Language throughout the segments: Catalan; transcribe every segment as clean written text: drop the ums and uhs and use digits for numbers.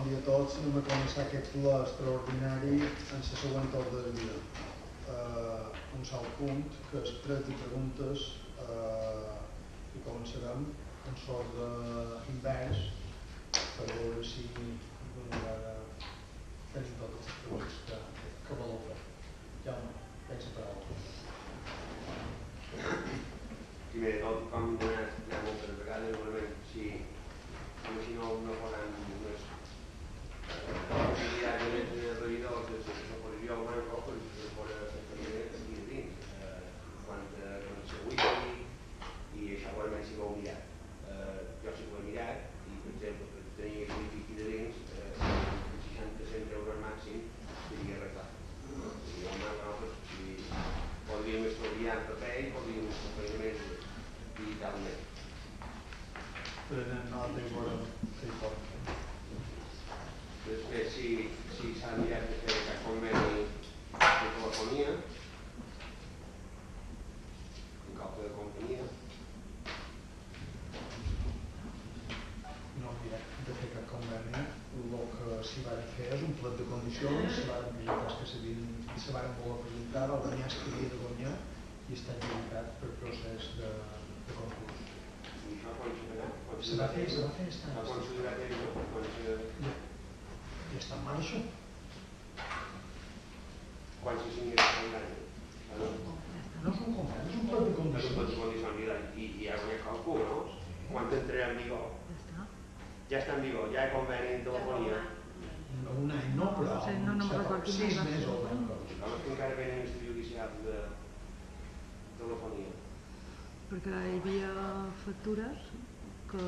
dia a tots. Anem a començar aquest ple extraordinari en la següent ordre del dia. Un sol punt, que és 3 preguntes, i començarem en l'ordre invers per veure si tenim totes les preguntes que voleu fer. Jaume, tens la paraula. Primer de tot, com he donat ja moltes vegades, normalment si no poden unes possibilitats de revidors de l'oposició al banco, doncs fora també aquí dins. Quan se wiki i això realment sí que ho he mirat. Jo sí que ho he mirat i, per exemple, per tenir el wiki aquí de dins, 60 euros màxim seria arreglat. I nosaltres podríem estalviar en paper i podríem estalviar més digitalment. Prenem nota i veurem què hi pot fer. Després, si s'ha enviat de fer cap conveni de telefonia, un cop de companyia. No havia de fer cap conveni. El que s'hi va fer és un plet de condicions, s'hi van presentar els que se van voler presentar, el guanyar que havia de guanyar i està adjudicat per procés de concurs. I això quan se farà? Se va fer aquest any. Quan se durà temps, ja està en marxa. Quan se signa el conveni? No és un conveni, és un plet de condicions. És un plet de condicions i hi ha guanyat qualcú, no? Quan entrarà en vigor? Ja està en vigor, ja hi ha conveni en telefonia. Un any no, però 6 mesos o menys. Com és que encara venen els judicials de telefonia? Perquè hi havia factures que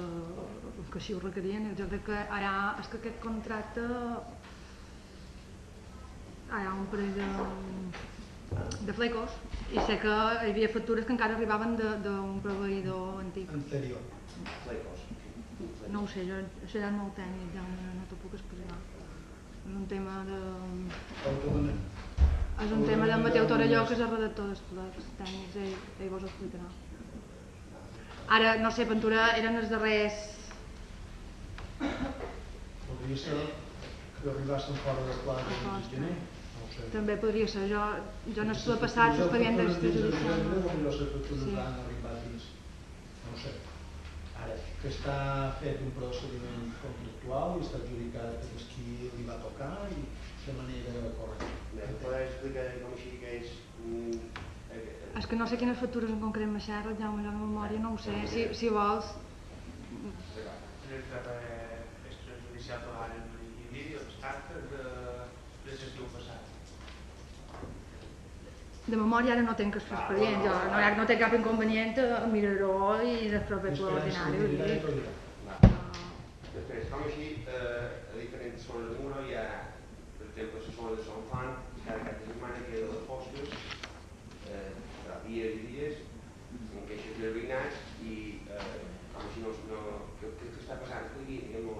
així ho requerien. Jo crec que ara és que aquest contracte hi ha un parell de flecos i sé que hi havia factures que encara arribaven d'un proveïdor antic. Anterior. Flecos. No ho sé, això ja és molt tècnic, ja no t'ho puc explicar. És un tema de... És un tema del Mateu Torelló, que és el redactor dels plecs tècnics, ell vos ho explicarà. Ara, no sé, Ventura, eren els darrers... Podria ser que arribassin fora del pla de gener? També podria ser, jo no estuve passat l'expedient d'extrajudicial. Potser les factures han arribat dins, no sé. Ara, que està fet un procediment contractual i està adjudicat per qui li va tocar i de manera correcta. Podeu explicar com així que és... És que no sé quines factures en concret m'ha xerrat, Jaume, jo de memòria no ho sé, si vols... Extrajudicial pagaren i vídeos, actes de gestió passat. De memòria ara no tinc expedient, no té cap inconvenient a mirar-ho i després fer ple ordinari. Després, com així, a diferents zones de Muro hi ha, per exemple, la zona de Sant Fan, cada cap de setmana queda de fosques, dies i dies, amb queixes dels veïnats i com així no... Què està passant? Expliqui, diguem-ho.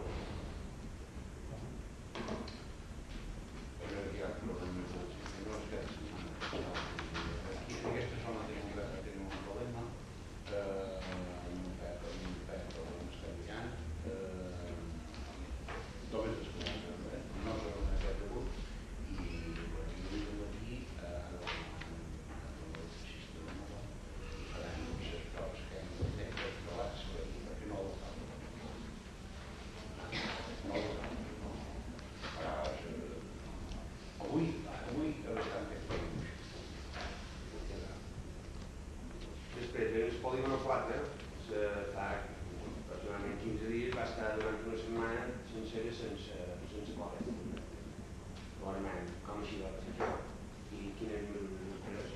Aquí en aquesta zona tenim un problema, un pet escanviant, només es coneix, no sé on és el rebut, i jo aquí al sistema i faran les proves que hem de fer per trobar-se perquè no ho fan. Avui estan fent feines. Després, en el polígono 4, fa aproximadament 15 dies, va estar durant una setmana sencera sense cobra. Normalment, com així va passar això? I quines mesures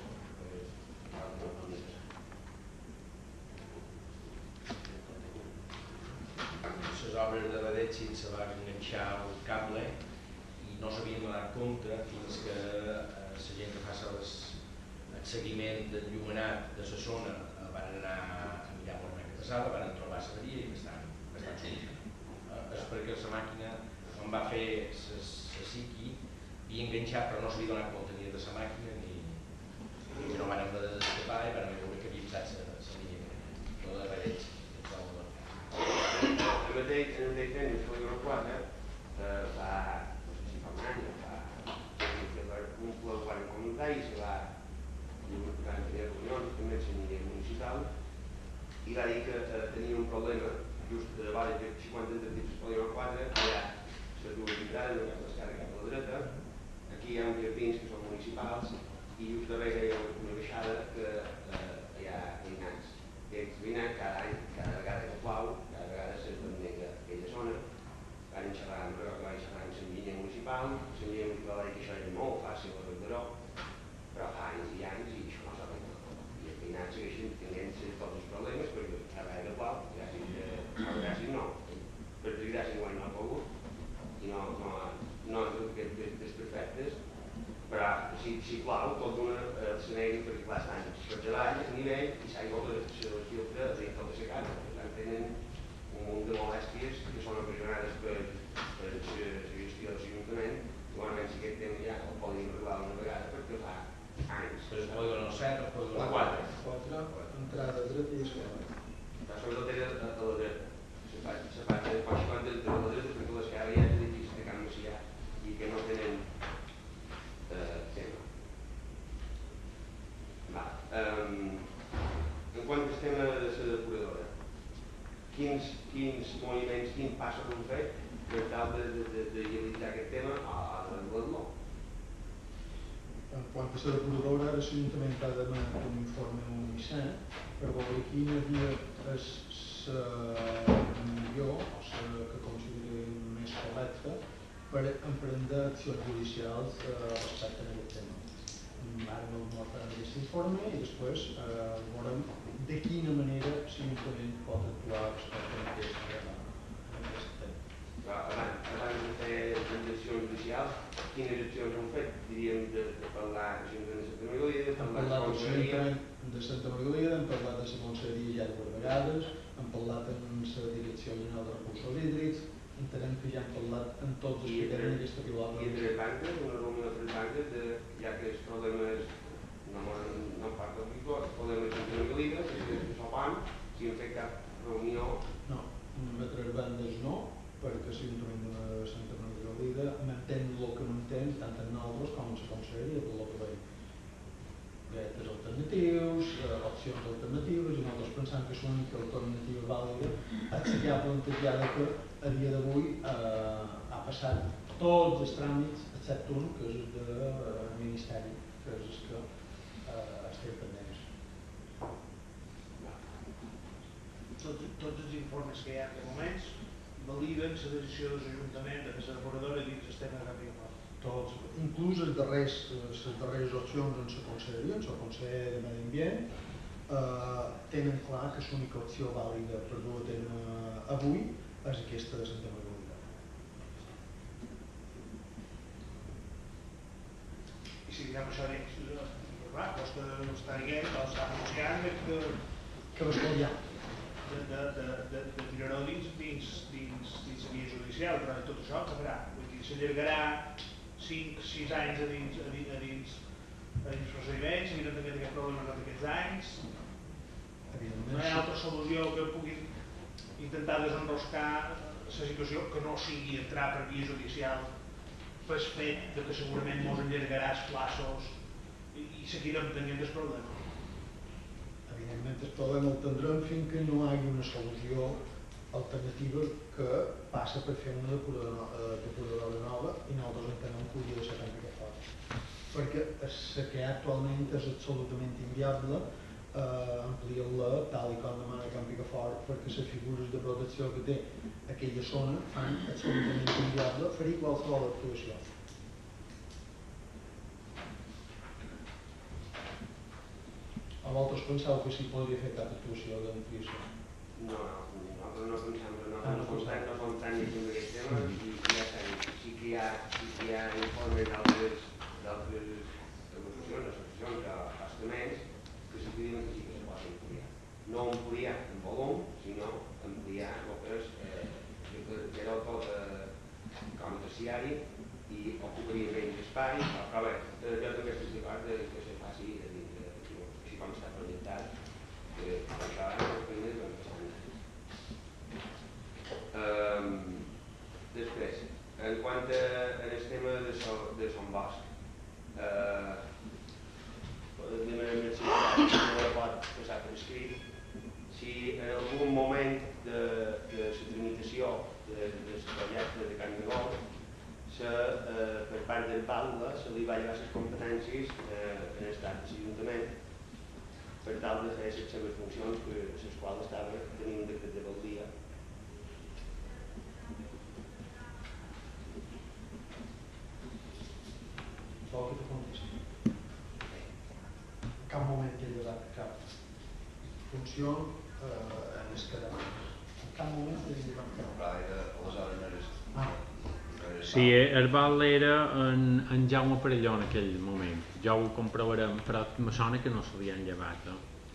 les obres de Badetxin se va enganxar el cable i no s'havien donat compte fins que la gent que fa el seguiment d'enllumenat de la zona van anar a mirar per una que passava, van trobar l'averia i bastant solucionat. És perquè la màquina, quan va fer la psiqui, havia enganxat però no s'havia donat compte ni de la màquina ni no van haver d'escapar i van veure que havia passat la línia de Badetxin. El mateix temps, el polígono 4, fa, no sé si fa un any o fa un ple govern comunitari, se van tenir reunions també amb la nivell municipal i va dir que tenia un problema just de vale de 50 entretips polígon 4, allà les dues entrades, una cap a l'esquerra i cap a la dreta, aquí hi ha uns jardins que són municipals i just darrere hi ha una baixada que hi ha veïnats. I aquests veïnats cada any, cada vegada que plou, cada vegada s'esbandega aquella zona. Van xerrar amb la enginyeria municipal va dir que això era molt fàcil de arreglar, però fa anys i anys i això no s'arregla. I els veïnats segueixen tenint tots els problemes perquè cada vegada que plou, gràcies no, per desgràcia enguany no ha pogut i no és desperfectes, però si plau tot dona el escenari perquè clar estan per avall, a nivell i s'aigua se filtra dins tota la casa, per tant tenen un munt de molèsties que són ocasionades per la gestió de l'Ajuntament i igualment si aquest tema ja el podem arreglar una vegada perquè fa anys. Però es polígon 7 o es polígon 4. 4, entrada dreta i esquerra. Sobretot era a la dreta. Se fa de 50 de la dreta perquè l'esquerra hi ha edificis de Can Macià i que no tenen tema. En quant al tema de la depuradora, quins moviments, quins passos heu fet per tal d'agilitzar aquest tema a l'arreglar-lo? En quant a la depuradora, ara l'Ajuntament ha demanat un informe a l'UNICEF per veure quina via és la millor o la que consideri més correcta per emprendre accions judicials respecte a aquest tema. Ara no faran aquest informe i després veurem de quina manera l'Ajuntament pot actuar respecte a aquest tema. Abans de fer accions judicials, quines accions heu fet? Diríem de parlar amb l'Ajuntament de Santa Margalida, de parlar amb la Conselleria de Santa Margalida, hem parlat de la Conselleria ja dues vegades, hem parlat amb la Direcció General de Recursos Hídrics, entenem que ja hem parlat amb tots els que tenen aquesta pilota. I entre banques, una reunió entre banques, ja que els problemes no part del Victor, els problemes de Santa Margalida, que s'opan, si hem fet cap reunió. No, amb tres bandes no, perquè l'Ajuntament de Santa Margalida m'entén el que m'entén, tant en nosaltres com en la Conselleria, per el que veiem. Projectes alternatius, opcions alternatives, i nosaltres pensem que és l'única alternativa vàlida és que ha plantejada que a dia d'avui ha passat tots els tràmits, excepte un, que és del Ministeri, que és el que estem pendents. Tots els informes que hi ha en aquests moments validen la decisió de l'Ajuntament de fer la depuradora dins el tema de Can Picafort. Tots, inclús les darreres opcions en la Conselleria, en el Consell de Medi Ambient, tenen clar que l'única opció vàlida per dur a terme avui és aquesta de Santa Margalida. I si direm això dins, clar, costa d'estar dient, està negociant Que va escollar. de tirar-ho dins la via judicial, però tot això acabarà. Vull dir, s'allargarà 5-6 anys a dins procediments, s'haurien de tenir aquest problema tots aquests anys. No hi ha altra solució que puguin intentar desenroscar la situació que no sigui entrar per via judicial pel fet que segurament ens allargarà els plaços i seguirem tenint el problema. Evidentment el problema el tindrem fins que no hi hagi una solució alternativa que passa per fer una depuradora nova i nosaltres entenem que hauria de ser Can Picafort. Perquè la que hi ha actualment és absolutament inviable ampliar-la tal com demana Can Picafort perquè les figures de protecció que té aquella zona fan absolutament inviable fer-hi qualsevol actuació. O vosaltres penseu que s'hi podria fer cap actuació d'ampliació? No, nosaltres no pensem, no som tan llegint d'aquest tema i ja està dit. Sí que hi ha informes d'altres associacions o estaments que sí que diuen que sí que se pot ampliar. No ampliar en volum, sinó ampliar el que és era tot com a terciari i ocuparia menys espai, però bé, jo també estic d'acord que se faci així com està projectat, que això ara les feines van passant. Després, de Son Bosch. De manera més simple, no la pot passar per escrit. Si en algun moment de la tramitació del projecte de Can de Gol per part del Paula se li va llevar les competències en estat de l'Ajuntament per tal de fer les seves funcions que les quals estaven tenint un decret de valdia. Vol que te contesti? En cap moment he llevat cap funció en el que demanes. En cap moment he llevat cap. Però aleshores no eres... Sí, el val era en Jaume Perelló en aquell moment. Ja ho comprovarem, però me sona que no se li han llevat,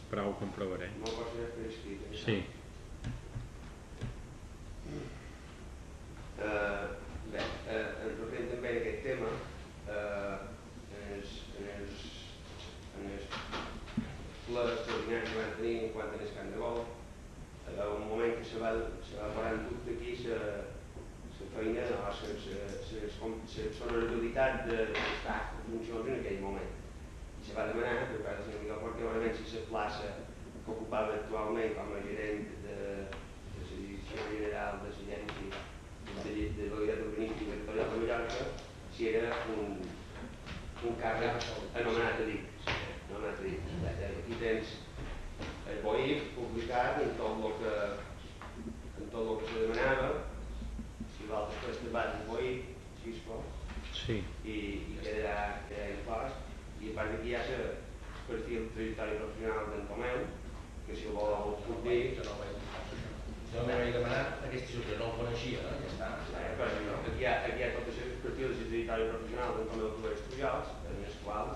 però ho comprovaré. No ho pots fer per escrit. Sí. Bé, referent també a aquest tema, en els plans extraordinaris que van tenir en quant a l'Escant de Gol, un moment que se va posar en dubte aquí la feina, la sonorabilitat del staff de funcions en aquell moment. I se va demanar, per part del senyor Miguel Portí, si la plaça que ocupava actualment com a gerent de la Direcció General de l'Agència de Qualitat Urbanística i Territorial de Mallorca, si era un càrrec anomenat a dit. Aquí tens el BOIF publicat en tot el que se demanava, si l'altre fes debat el BOIF, sisplau, i quedarà inclòs. I a part d'aquí hi ha el perfil trajectòria professional d'en Tomeu, que si el vol puc dir... Jo m'he demanat aquesta situació, no el coneixia, ja està. Aquí hi ha tot el perfil de trajectòria professional d'en Tomeu Clovers Pujols, en els quals,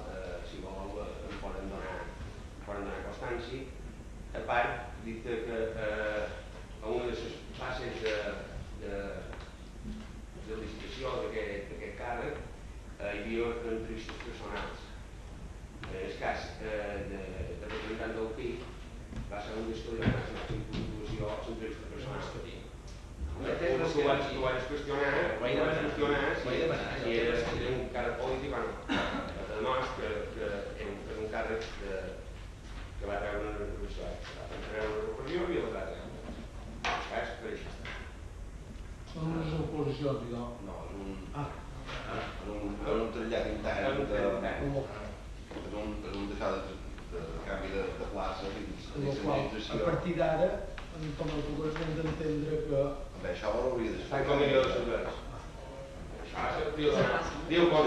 si vol, em poden donar constància. A part, dit que a una de les fases de licitació d'aquest càrrec hi havia entrevistes personals. En el cas de representant del PIC va ser un estudi de màxima puntuació a l'entrevista personal. Tu vas qüestionar si era un càrrec polític o no. Te demostra que és un càrrec que va treure una retribució extra. Va treure una retribució i el va treure. Saps? Per això. Són unes oposicions, idò? No, és un trasllat intern és un deixat de canvi de plaça dins l'administració. A partir d'ara, com el Congres hem d'entendre que... Bé, això ho hauria de ser. Està com millor de serveis. Diu com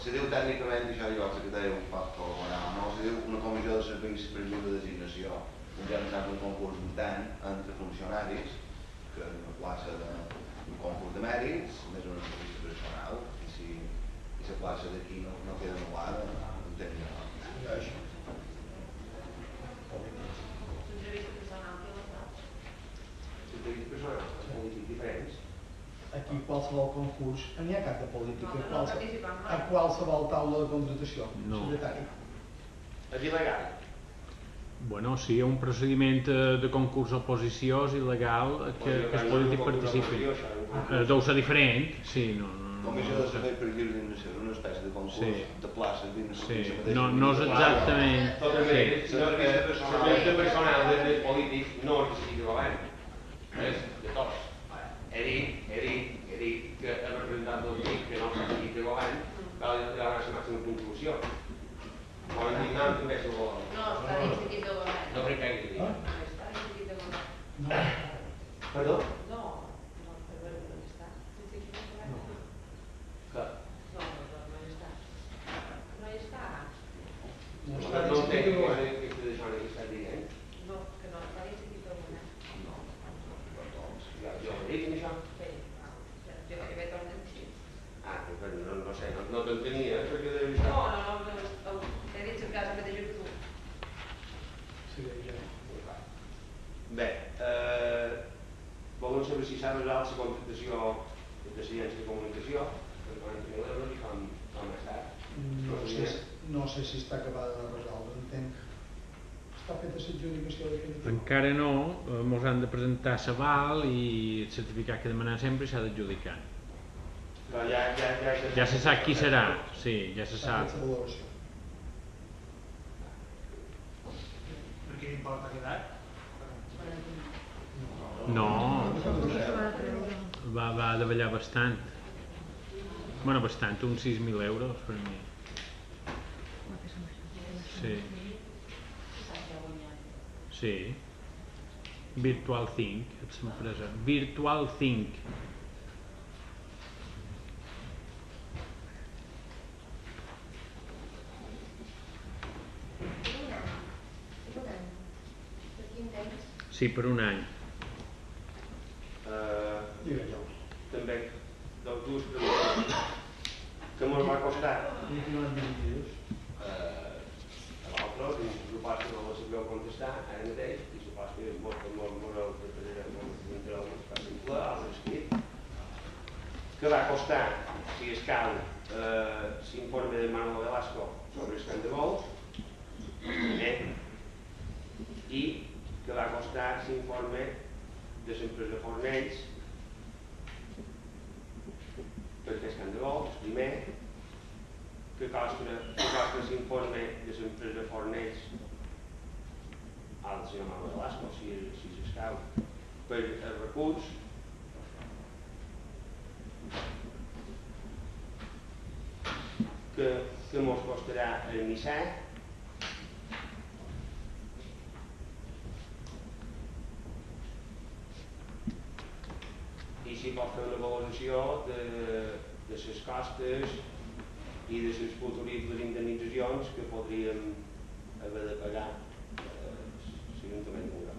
se diu tècnicament, això jo el secretari un pot col·laborar, no? Se diu una comissió de serveis per lliure designació, un concurs intern entre funcionaris, que és una plaça d'un concurs de mèrits, més una entrevista personal, i si la plaça d'aquí no queda anul·lada, no entenc jo. L'entrevista personal, polítics diferents. Aquí qualsevol concurs, n'hi ha cap de política, a qualsevol taula de contratació, secretari. És il·legal. Bueno, sí, un procediment de concurs d'oposició és il·legal que els polítics participin. Deu ser diferent, sí, no... Comissió de servei per lliure designació, una espècie de concurs de places dins la mateixa... No és exactament... L'entrevista personal dels polítics no és de govern, és de tots. He dit que el representant del PIC, que no és de govern, va donar la màxima puntuació. Poden dir no, també s'ho volen. No, està dins l'equip de govern. No crec que hagi dit. No està dins l'equip de govern. Perdó? No, perdó, no està. Dins l'equip de govern. Què? No hi està. No hi està. No entenc què és això que estàs dient. No, que no està dins l'equip de govern. Jo ho dic, això? Sí, jo que ve tornar així. No sé, no t'entenia, perquè de veritat... No, he dit el cas mateix que tu. Bé, volen saber si s'ha resolt la contractació de ciència de comunicació, per 40.000 euros i com està. No sé si està acabada de resoldre, entenc. Està feta l'adjudicació definitiva? Encara no, ens han de presentar l'aval i el certificat que demanem sempre s'ha d'adjudicar. Però ja Ja se sap qui serà, sí, ja se S'ha sap. fet la valoració. Per quin import ha quedat? No, Això s'ha de treure. va davallar bastant. Bueno, bastant, uns 6.000 euros per mi. Sí. Sí. Virtual Think, és l'empresa. Virtual Think. Sí, per un any. També dels dos que ens va costar l'altre, suposo que no la sabeu contestar ara mateix i suposo que molt que va costar, si escau, l'informe de Manuel Velasco sobre els camps de vols i que va costar l'informe de l'empresa Fornells per aquest camp de vols, primer que costa l'informe de l'empresa Fornells al senyor Manuel Velasco, si s'escau, per el recurs que mos costarà el missatge i si pot fer una valoració de les costes i de les futuribles indemnitzacions que podríem haver de pagar l'Ajuntament de Montgrau.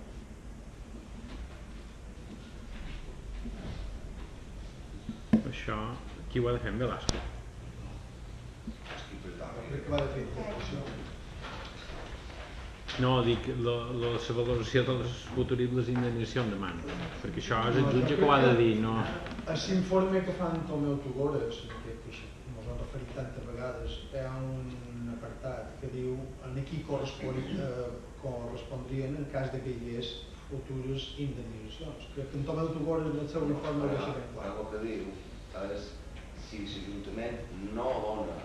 Això, qui ho ha de fer? En Velasco? Crec que va de fer interpretació. No, dic, la valoració de les futuribles indemnitzacions demano, perquè això és el jutge que ho ha de dir, no... A l'informe que fan Tomeu Tugores, que ens han referit tantes vegades, hi ha un apartat que diu a qui correspondrien en cas de que hi hagués futures indemnitzacions. Crec que en Tomeu Tugores en el seu informe ho deixa ben clar. El que diu és si l'Ajuntament no dona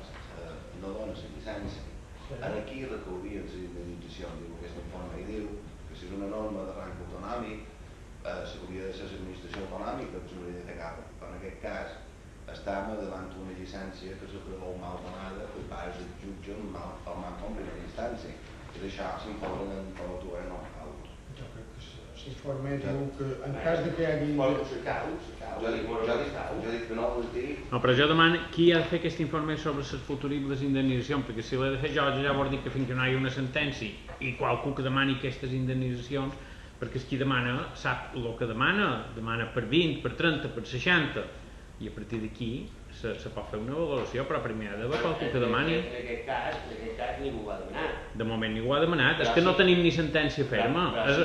la llicència, ara aquí recaurien les indemnitzacions, diu aquest informe, i diu que si és una norma de rang autonòmic s'hauria de ser l'administració autonòmica que s'hauria de fer càrrec, però en aquest cas estem davant d'una llicència que se preveu mal donada per part del jutge en mal com primera instància, i d'això s'informa en l'autor no cal. Jo crec que l'informe diu que en cas de que hi hagi... Jo dic que no ho dic. No, però jo demano qui ha de fer aquest informe sobre les futuribles indemnitzacions, perquè si l'he de fer jo, ja vol dir que fins que no hi ha una sentència i qualcú que demani aquestes indemnitzacions, perquè qui demana sap el que demana per 20, per 30, per 60, i a partir d'aquí se pot fer una valoració, però primer ha d'haver qualcú que demani. En aquest cas ningú ho ha demanat. De moment ningú ha demanat, és que no tenim ni sentència ferma. És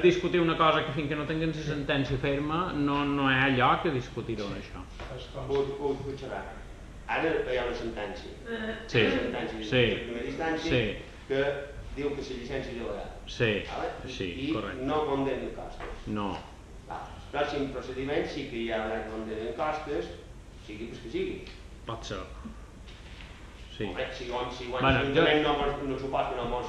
discutir una cosa que fins que no tinguem la sentència ferma no hi ha lloc a discutir-ho en això. Ho escucharà. Ara hi ha una sentència. Sí, sí, de primera instància que diu que la llicència és il·legal. Sí, correcte. I no condemna costes. No. El pròxim procediment sí que hi haurà que condemnen costes, sigui que sigui. Pot ser. Sí. Si l'Ajuntament no supos que no mos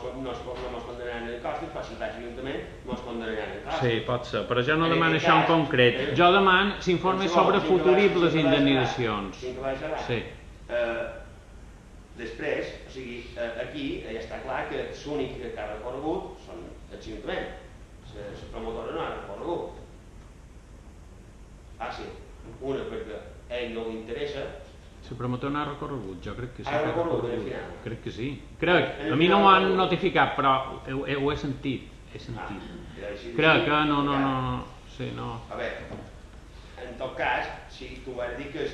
condemnaran en costes, però si faig l'Ajuntament mos condemnaran en costes. Sí, pot ser, però jo no demano això en concret. Jo demano s'informe sobre futuribles indemnitzacions. Sí. Després, o sigui, aquí ja està clar que l'únic que ha recorregut són l'Ajuntament. La promotora no ha recorregut. Fàcil. Una perquè a ell no li interessa. La promotora no ha recorregut, jo crec que sí. Ha recorregut al final? Crec que sí. Crec, a mi no m'ho han notificat, però ho he sentit. Crec que no. Sí, no. A veure, en tot cas, si tu vas dir que el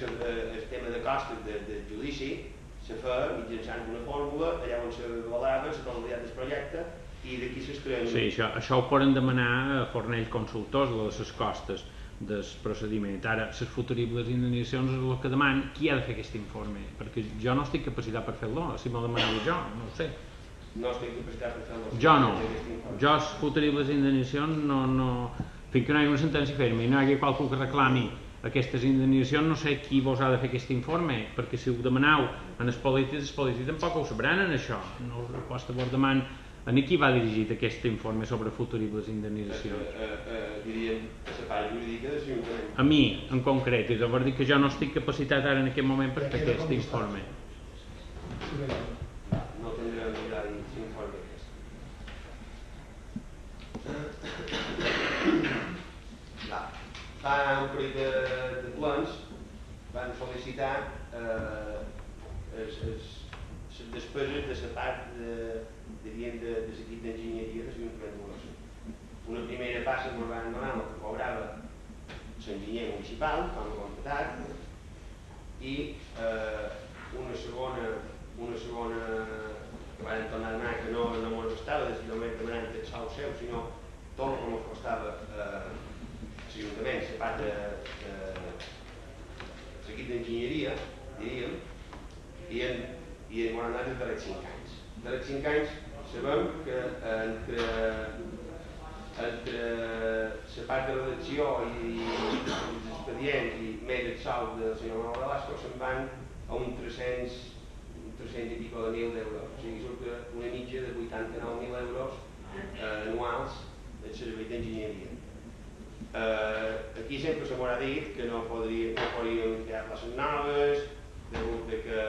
tema de costes del judici se fa mitjançant una fórmula allà on s'avalava la totalitat del projecte i d'aquí s'extreuen... Sí, això ho poden demanar a Fornell Consultors, les costes del procediment. Ara, les futuribles indemnitzacions és el que deman qui ha de fer aquest informe, perquè jo no estic capacitat per fer-lo, si m'ho demaneu jo, no ho sé. No estic capacitat per fer-lo. Jo no. Jo les futuribles indemnitzacions no... Fins que no hi ha una sentència ferma i no hi hagi qualcú que reclami aquestes indemnitzacions no sé qui vos ha de fer aquest informe, perquè si ho demaneu en els polítics tampoc ho sabran en això. No us costa vos deman a qui va dirigit aquest informe sobre futuribles indemnitzacions? Diríem a la part jurídica de l'Ajuntament. A mi, en concret, és a dir que jo no estic capacitat ara en aquest moment per fer aquest informe. No tindrem mirar l'informe aquest. Fa un parell de plans van sol·licitar les despeses de la part de l'equip d'enginyeria de l'Ajuntament de Olesa. Una primera passa que ens van donar el que cobrava l'enginyer municipal, com a contratat, i una segona que van tornar a demanar que no ens costava, des que només demanant el sou seu, sinó tot el que ens costava l'Ajuntament, la part de l'equip d'enginyeria, diríem, i ens han anat els darrers 5 anys. Els darrers 5 anys sabem que entre la part de redacció i els expedients i més el sou del senyor Manuel Velasco se'n van a un 300 i pico de mil d'euros. O sigui, surt una mitja de 89.000 euros anuals del servei d'enginyeria. Aquí sempre se m'haurà dit que no podríem crear places noves, degut que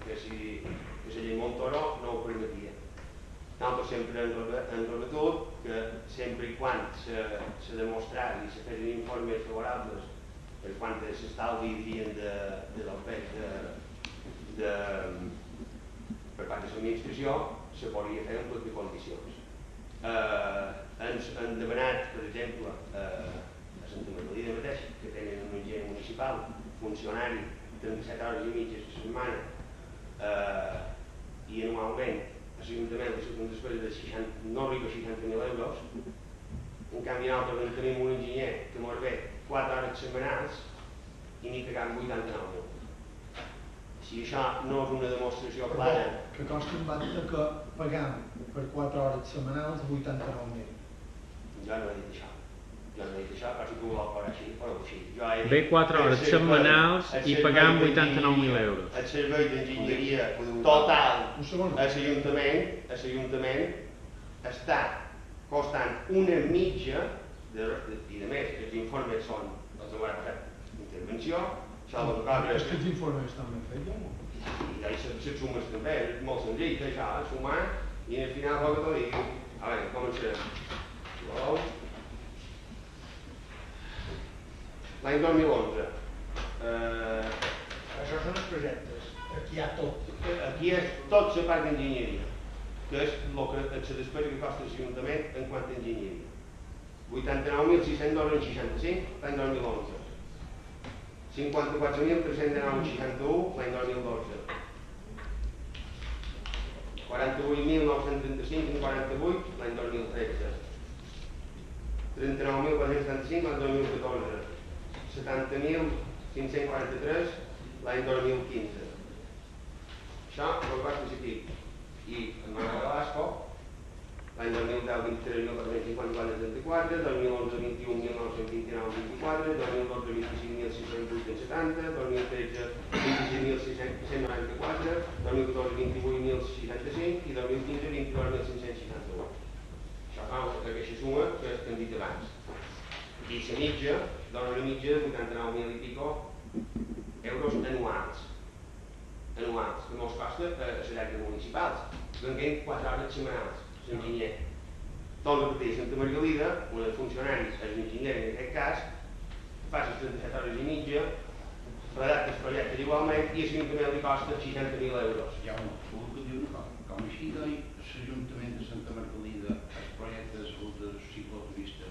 la llei Montoro no ho permetia. Nosaltres sempre hem rebatut que sempre i quan se demostrés i se fessin informes favorables per quant a l'estalvi diríem de l'OPEC per part de l'administració se podria fer en tot de condicions. Ens han demanat, per exemple, a Santa Margalida mateix, que tenen un enginyer municipal, funcionari, 37 hores i mitja a la setmana, i anualment a l'Ajuntament li surten despeses de no arriba a 60.000 euros. En canvi, nosaltres tenim un enginyer que mos ve 4 hores setmanals i n'hi pagam 89.000. Si això no és una demostració clara... Que consti en acta que pagam per 4 hores setmanals 89.000. Jo no he dit això. Però si tu vols pagar així, però així. Ve 4 hores setmanals i pagam 89.000 euros. El servei d'enginyeria total a l'Ajuntament està costant una mitja, i a més, els informes són els de la intervenció, És que els informes estan ben fets, no? I les sumes també, és molt senzill, això, sumar, i al final el que t'ho digui. A veure, començarem. L'any 2011. Això són els projectes. Aquí hi ha tot. Aquí és tot la part d'enginyeria, que és la despesa que costa l'Ajuntament en quant a enginyeria. 89.665 l'any 2011. 54.319,61 l'any 2012. 48.935,48 l'any 2013. 39.475 l'any 2014. 70.543 l'any 2015. Això és el cost positiu. I en Manuel Velasco, l'any 2010 23.454, 2011 21.929,24, 2012 25.608,70, 2013 26.694, 2014 28.665 i 2015 22.561. Això fa aquesta suma que hem dit abans. I la mitja dona una mitja de 89.000 i pico euros anuals. Anuals, que molts costa a les llars municipals. Venguem 4 hores setmanals, l'enginyer. Tot el que té Santa Margalida, un dels funcionaris, l'enginyer en aquest cas, fa les 37 hores i mitja, redacta els projectes igualment i a l'Ajuntament li costa 60.000 euros. Hi ha un que diu una cosa, com així l'Ajuntament de Santa Margalida, els projectes de cicloturista,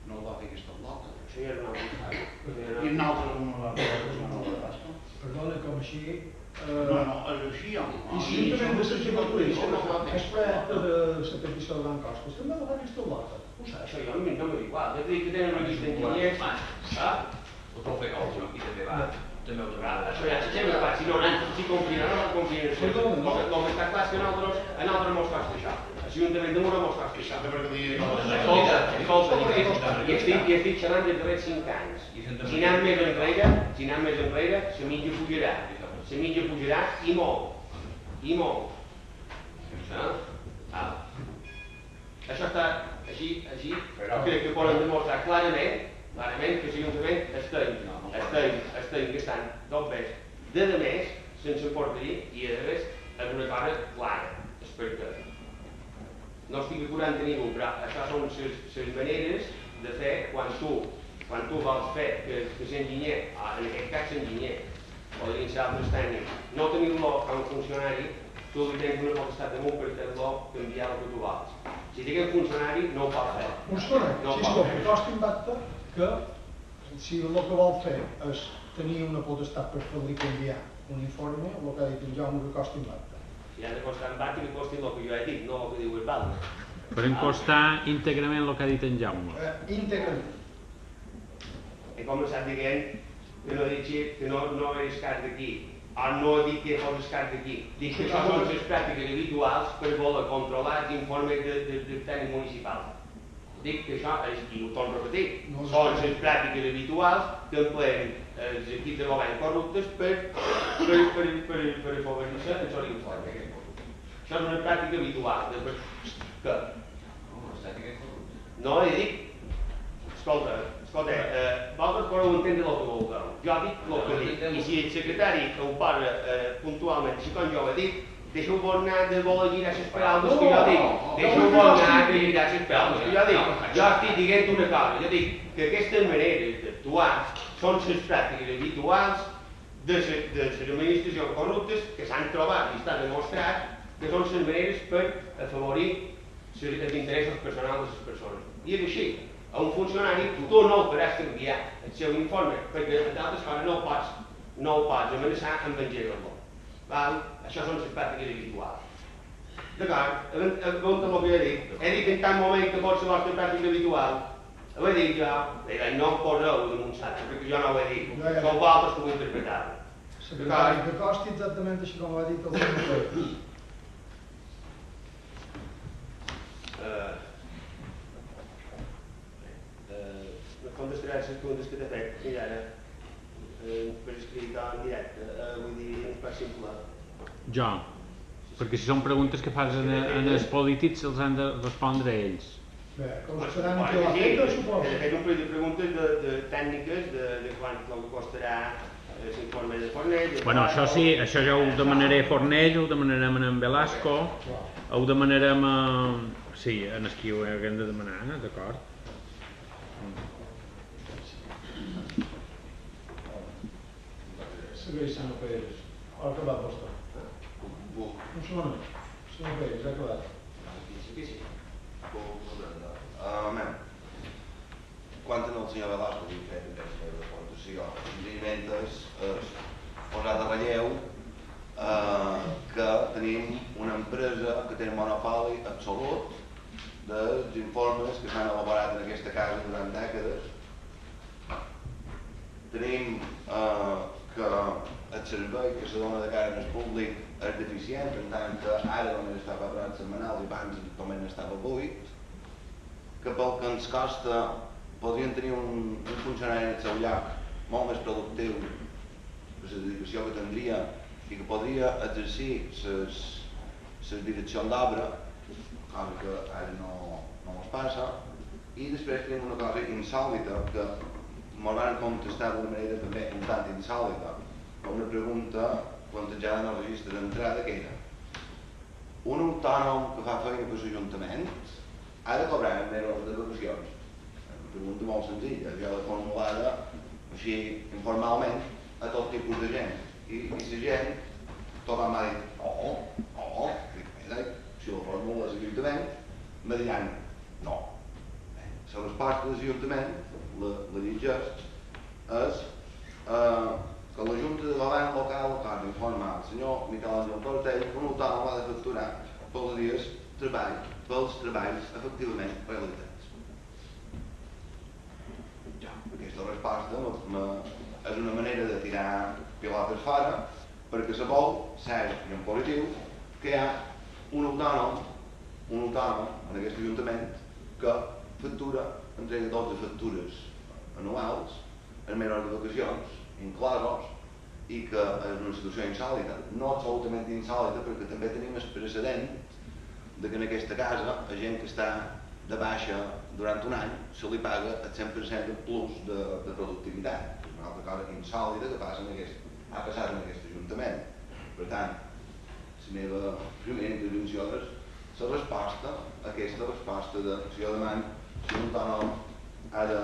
no el va fer aquesta blota. Això ja és una altra cosa. I un altre no va fer Perdona, com així... No, és així, home. I si l'Ajuntament de Sant Margalida és projecte de la petició de Banc Costes, també va fer aquesta blota. Ho saps? Això jo no m'ho igual. Jo dic que tenen una llista d'enginyers. Ho pot fer com jo, aquí també va. També ho trobarà. Això ja sempre si no, si confien o no confien. El que està clar és que a nosaltres mos costa això. l'Ajuntament de Muro mos està I Santa explicant. Margalida Escolta, i estic xerrant dels darrers 5 anys. Si anem més enrere, la mitja pujarà. La mitja pujarà i molt. I molt. Això està així, crec que poden demostrar clarament que l'Ajuntament estem gastant dos més de més sense portar-hi i a més és una cosa clara, perquè no estic acurant a ningú, però això són les maneres de fer quan tu vols fer que l'enginyer, en aquest cas l'enginyer, podrien ser altres tècnics, no tenir-lo com a funcionari, tu li tens una potestat damunt per fer-lo canviar el que tu vols. Si tinguem funcionari, no ho pot fer. Funciona, si el cost impacta que si el que vol fer és tenir una potestat per fer-li canviar un informe, el que ha dit en Jaume que costa impacta. Si ha de costar impacte, que costi el que jo he dit, no el que diu el Valde. Podem costar íntegrament el que ha dit en Jaume. Íntegrament. He començat dient que no he dit que no és cas d'aquí, no he dit que fos el cas d'aquí. Dic que això són les pràctiques habituals per voler controlar els informes de tècnic municipal. Dic que això, i ho torno a repetir, són les pràctiques habituals que empleen els equips de govern corruptes per afavorir-se en el informe. Això és una pràctica habitual. Què? No, he dit, escolta, vosaltres podeu entendre el que vulgueu. Jo dic el que dic, i si el secretari ho posa puntualment, així com jo ho he dit, deixeu-vos anar de voler girar les paraules que jo dic. Deixeu-vos anar de girar les paraules que jo dic. Jo estic dient una cosa, jo dic que aquestes maneres d'actuar són les pràctiques habituals de les administracions corruptes que s'han trobat i està demostrat que són les maneres per afavorir els interessos personals de les persones. I és així. A un funcionari tu no el faràs canviar el seu informe, perquè d'altres coses no el pots amenaçar amb engegar-lo. Això són les pràctiques habituals. D'acord? Apunta el que he dit. He dit en cap moment que pot ser la vostra pràctica habitual. Ho he dit jo, no em poseu damunt sac, perquè jo no ho he dit. Sou vosaltres que ho interpreteu. Secretari, que costi exactament així com ho ha dit el senyor. Contestaré les preguntes que t'he fet, i ara, per escrit en directe, vull dir, és per simple. Jo, perquè si són preguntes que fas en els polítics se'ls han de respondre ells. Bé, costaran que la feta, suposo. He fet un parell de preguntes tècniques de quant costarà l'informe de Fornell. Bueno, això sí, això ja ho demanaré a Fornell, ho demanarem a en Velasco, ho demanarem a... Sí, en qui ho haguem de demanar, d'acord? Segueix, senyor Pérez. Ha acabat vostè. Un segon. Senyor Pérez, ha acabat. Quan el senyor Velasco diu que aquesta reportació senzillament és posar de relleu que tenim una empresa que té monopoli absolut dels informes que s'han elaborat en aquesta casa durant dècades. Tenim que el servei que se dona de cara al públic és deficient, en tant que ara només està cobrant setmanals i abans només n'estava 8, que pel que ens costa podrien tenir un funcionari en el seu lloc molt més productiu per la dedicació que tindria i que podria exercir les direccions d'obra, cosa que ara no ens passa, i després tenim una cosa insòlita que ens van contestar d'una manera també un tant insòlita a una pregunta plantejada en el registre d'entrada que era un autònom que fa feina per l'Ajuntament ha de cobrar més hores de vacacions? Una pregunta molt senzilla, jo l'he formulada així informalment a tot tipus de gent i la gent tothom m'ha dit si ho formula l'Ajuntament me diran no. La resposta de l'Ajuntament, la llegeix, és que la Junta de Govern local ha d'informar el senyor Miquel Àngel Tortell que un autònom ha de facturar pels dies pels treballs efectivament realitzats. Aquesta resposta és una manera de tirar pilotes fora perquè se vol ser en positiu que hi ha un autònom, un autònom en aquest ajuntament que factura, entrega 12 factures anuals en menys de vacacions, inclosos, i que és una situació insòlita, no absolutament insòlita, perquè també tenim el precedent de que en aquesta casa a gent que està de baixa durant un any se li paga el 100% del plus de productivitat. És una altra cosa insòlita que ha passat en aquest ajuntament. Per tant, la meva primera intervenció és la resposta, aquesta resposta de si jo demano si un autònom ha de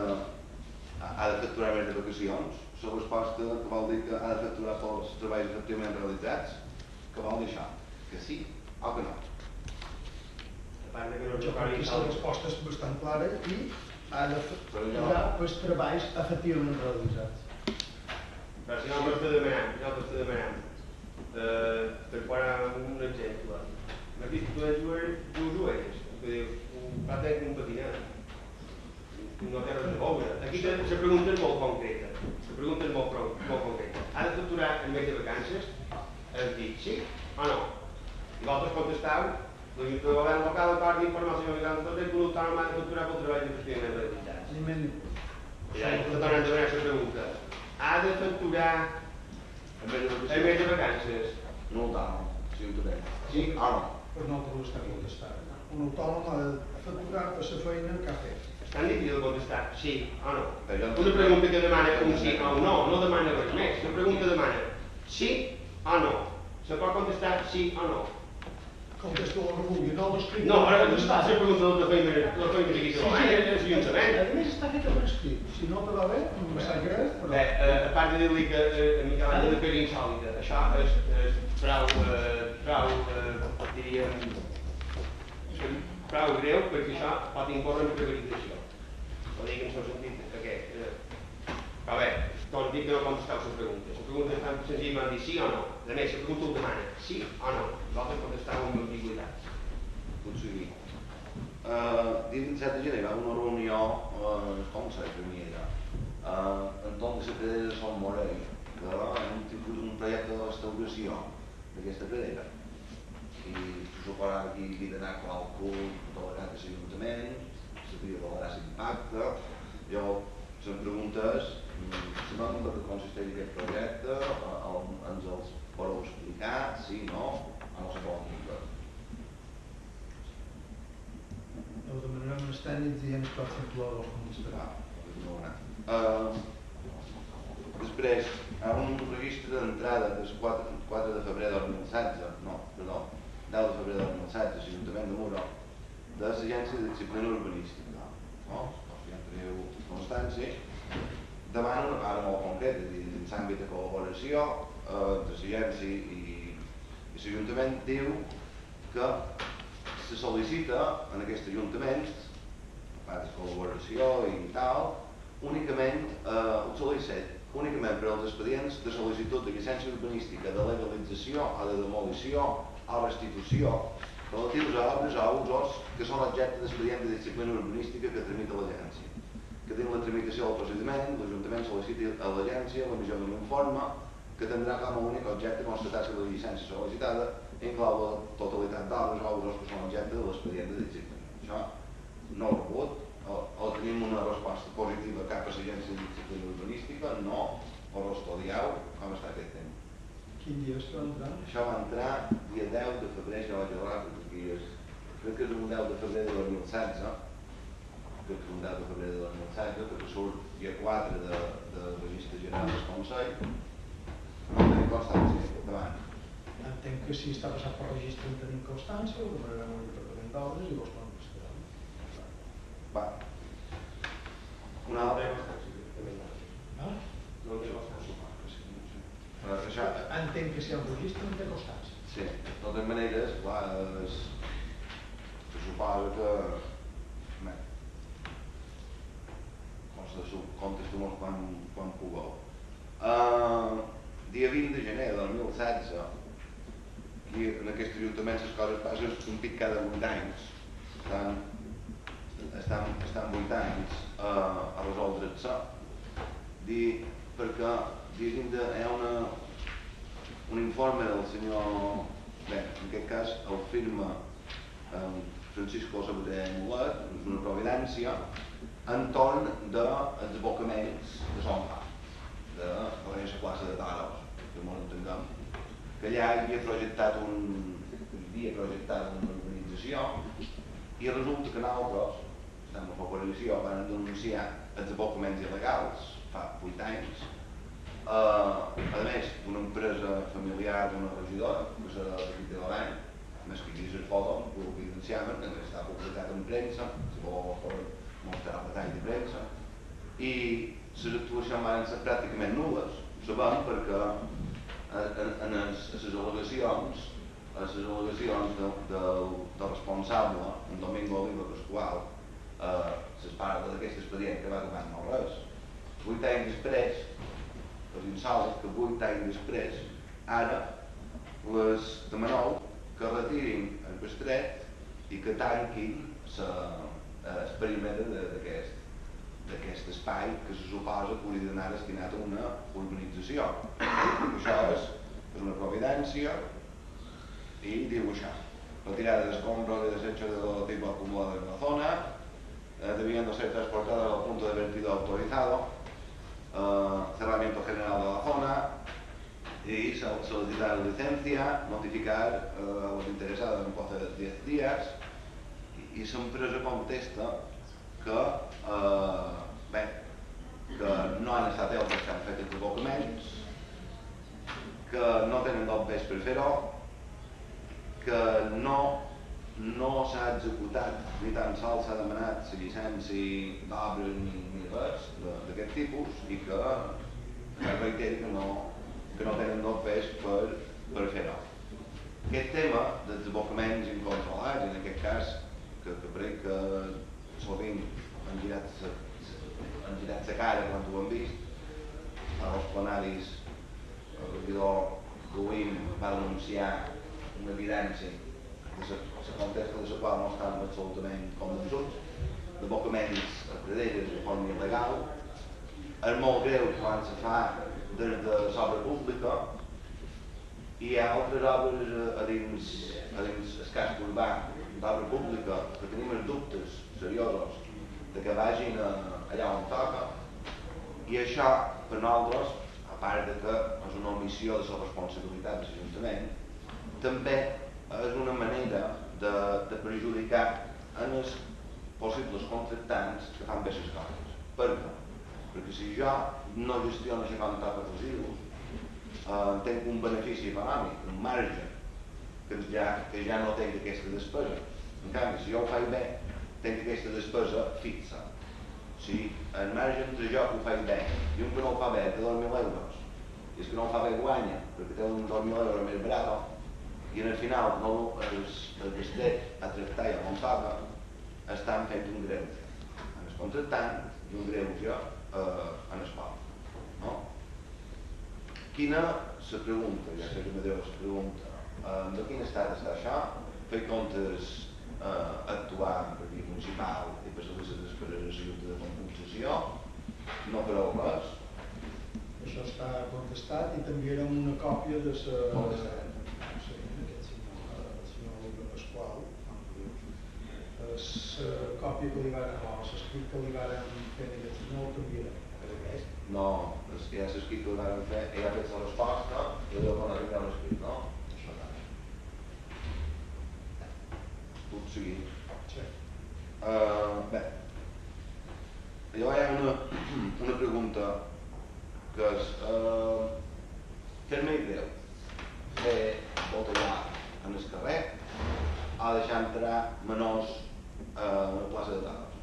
facturar més de vacacions, la resposta que vol dir que ha de facturar pels treballs efectivament realitzats, que vol dir això, que sí o que no. Jo crec que la resposta és bastant clara i ha de facturar pels treballs efectivament realitzats. Però si no t'està demanant, per posar un exemple, aquí tu dues orelles, que dius, un plat és un patinet, no té res a veure. Aquí la pregunta és molt concreta, ha de facturar en mes de vacances? Has dit sí o no? I vosaltres contesteu, el govern local acorda d'informar al senyor Miguel Torres que l'autònom ha de facturar pel treball efectivament realitzat. Ja, t'ho tornem a demanar aquesta pregunta. Ha de facturar en mes de vacances? Un autònom, si ho tenim. Sí o no? Pues no te l'està contestant. Un autònom ha de facturar per la feina que ha fet. És tan difícil de contestar sí o no. Una pregunta que demana un sí o un no, no demana res més. La pregunta demana sí o no. Se pot contestar sí o no. Contesto el que vulgui, no l'escrit. No, ara la pregunta de la feina aquí se demana, si ho sabem. A més està feta per escrit. Si no te va bé, no me sap greu, però... Bé, a part de dir-li que a Miquel Àngel que és insòlita, això és prou greu perquè això pot incórrer en prevaricació. Ho dic en el sentit aquest. Però bé, doncs dic que no contesteu les preguntes. La pregunta és tan senzilla dir sí o no. A més, la pregunta ho demana, sí o no. Vosaltres contesteu amb ambigüitat. Aconseguir. Dia 27 de gener va haver una reunió al Consell de Miera entorn de la pedrera de Son Morell, que hem tingut un projecte de restauració d'aquesta pedrera. I se suposava que hi havia d'anar qualcú delegat de l'Ajuntament, s'havia de valorar l'impacte. Llavors, les preguntes, sabem en què consisteix aquest projecte, ens els podeu explicar, sí, no, o no se poden dir. Ho demanarem als tècnics i ens pot incloure els contestarà. Després, hi ha un registre d'entrada del 4 de febrer de 2016, no, perdó, 10 de febrer de 2016, l'Ajuntament de Muro, de l'Agència de Disciplina Urbanística. Si en teniu constància, demana una part molt concreta, dins l'àmbit de col·laboració entre l'agència i l'Ajuntament diu que se sol·licita en aquest Ajuntament, a part de col·laboració i tal, únicament per als expedients de sol·licitud de llicència urbanística, de legalització o de demolició o restitució relatius a obres o usos que són objecte d'expedient de disciplina urbanística que tramita l'agència. Que dins la tramitació del procediment, l'Ajuntament sol·licita a l'agència l'emissió d'un informe que tindrà com a únic objecte constatar si la llicència sol·licitada inclou la totalitat d'obres o usos que són objecte de l'expedient de disciplina. Això no ho rebut. O tenim una resposta positiva cap a l'agència de disciplina urbanística, no, o l'estodiau, com està aquest tema. Quin dia es va entrar? Això va entrar dia 10 de febrer, ja vaig a crec que és un 10 de febrer de 2016, crec que és un 10 de febrer de 2016, perquè surt dia 4 de registre general del Consell, no tenim constància, davant. Entenc que si està passat per registre en tenim constància, ho demanarem al Departament d'Obres i vos poden estar. Va. Una altra. Entenc que si hi ha un registre no té constància. Sí, de totes maneres, clar, se suposa que contesteu-nos quan pugueu. Dia 20 de gener de 2016, aquí en aquest ajuntament les coses passen un pic cada 8 anys. Estan 8 anys a resoldre-se, perquè hi ha un informe del senyor, bé, en aquest cas el firma Francisco Sabater Mulet, és una providència entorn dels abocaments de Son Pau, de la plaça de Taros, que ens entenguem, que allà hi havia projectat una urbanització i resulta que nosaltres, estem a coalició, van denunciar els abocaments il·legals fa 8 anys, a més d'una empresa familiar d'una regidora, que serà de Petit de l'Avant, més que aquí les fotos, ho evidenciaven, que està publicat en premsa, si vol mostrar el detall de premsa, i les actuacions van ser pràcticament nul·les, ho sabem perquè en les al·legacions del responsable, en Domingo Oliva Pasqual, les parts d'aquest expedient que va donar no res. 8 anys després, és insòlit que 8 anys després, ara les demanou que retirin el bestret i que tanquin el perímetre d'aquest espai que se suposa que hauria d'anar destinat a una urbanització. Això és una providència y digo ya, retirada de escombros y desechos de todo tipo acumulados en la zona, debiendo ser transportados al punto de vertido autorizado, cerramiento general de la zona y solicitar la licencia, notificar a los interesados en plazo de 10 días y l'empresa contesta que no han estat ells que han fet els abocaments, que no tenen dobbers per fer-ho, que no s'ha executat ni tan sols s'ha demanat la llicència d'obres ni res d'aquest tipus i que reiteri que no tenen dobbers per fer-ho. Aquest tema dels abocaments incontrolats, en aquest cas, que crec que sovint han girat la cara quan ho han vist, als plenaris el regidor Ruïm va denunciar una evidència de la contesta de la qual no estan absolutament convençuts, d'abocaments a d'elles de forma il·legal. És molt greu quan se fa des de l'obra pública i hi ha altres obres a dins el casc urbà d'obra pública que tenim els dubtes seriosos de que vagin allà on toca i això per nosaltres, a part de que és una omissió de la responsabilitat de l'Ajuntament, també és una manera de perjudicar els possibles contractants que fan bé les coses. Per què? Perquè si jo no gestiono la quantitat de residus, tenc un benefici econòmic, un marge, que ja no tenc aquesta despesa. En canvi, si jo ho faig bé, tenc aquesta despesa fixa. Si el marge entre jo que ho faig bé i un que no ho fa bé té 2.000 euros, i el que no ho fa bé guanya perquè té uns 2.000 euros més barat, i al final el bestret a tractar i a muntar estan fent un greuge en el contractant i un greuge en el poble. Quina la pregunta, ja sé que me diu la pregunta, de quin estat està això? Fer comptes actuar per via municipal i per les despeses de compensació, no fareu res. Això està contestat i també era una còpia de la... còpia que li van o l'escrit que li van fer en aquest no el canviarem. No, és que ja l'escrit que li van fer, ell ha fet la resposta i li van arribar l'escrit, no? Això no. Tot seguit. Sí. Bé, llavors hi ha una pregunta que és fer-me greu, fer botellar en el carrer o deixar entrar menors a una plaça de Taros.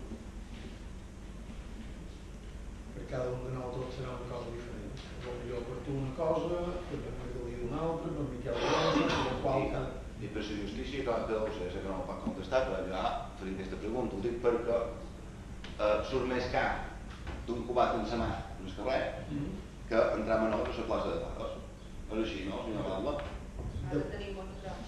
Per cada un de nosaltres serà una cosa diferent. Potser per tu una cosa, per Margalí una altra, per Miquel una altra, per qual... I per la justícia, que deu ser, sé que no ho pot contestar, però ja faria aquesta pregunta. Ho dic perquè surt més car d'un cubat en la mà en el carrer que entrar menors a la plaça de Taros. És així, no, senyor Balba? Has de tenir molt clar.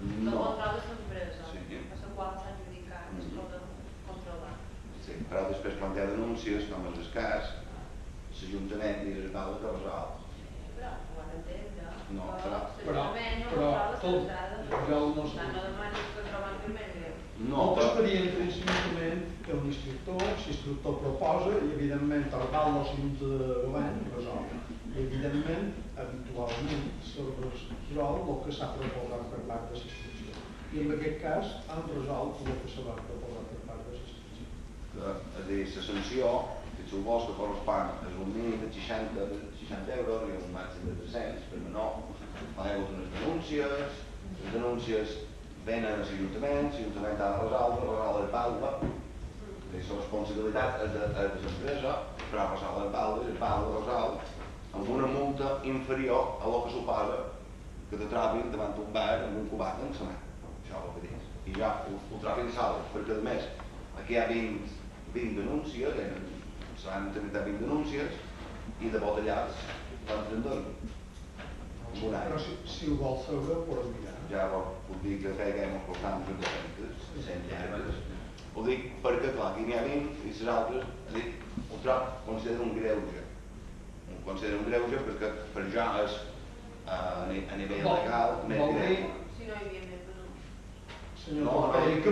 No controla l'empresa, a la qual s'ha adjudicat, es pot controlar. Sí, però després quan hi ha denúncies, com és el cas, l'Ajuntament i les Balles ho resol. Però ho han d'entendre. No, Molts expedients d'instrument que un instructor proposa i evidentment el val del Junta de Govern resol. I evidentment, habitualment, sobre el que s'ha proposat per part de l'instrucció. I en aquest cas han resolt el que s'ha proposat per part de l'instrucció. És a dir, la sanció, si supos que correspon a un mínim de 60 euros i un màxim de 300 per menor, hi ha hagut unes denúncies, les denúncies venen a l'Ajuntament, l'Ajuntament ha de resoldre el balda, la responsabilitat és de l'empresa, però resoldre el balda resol amb una multa inferior a el que suposa que te trobin davant un bar amb un cubat en la mà. Això és el que dius. I ja ho trobin salvo, perquè a més aquí hi ha 20 denúncies, se van tramitar 20 denúncies i de botellats van 32. Però si ho vols saber, ho pots mirar. Ja puc dir que caiguem els constants independents, sent llargues. Ho dic perquè, clar, aquí n'hi ha 20 i les altres, ho considero un greuge. Ho considero un greuge perquè per jo és a nivell legal més greu. Si no hi havia més denúncies. Senyor, vol dir que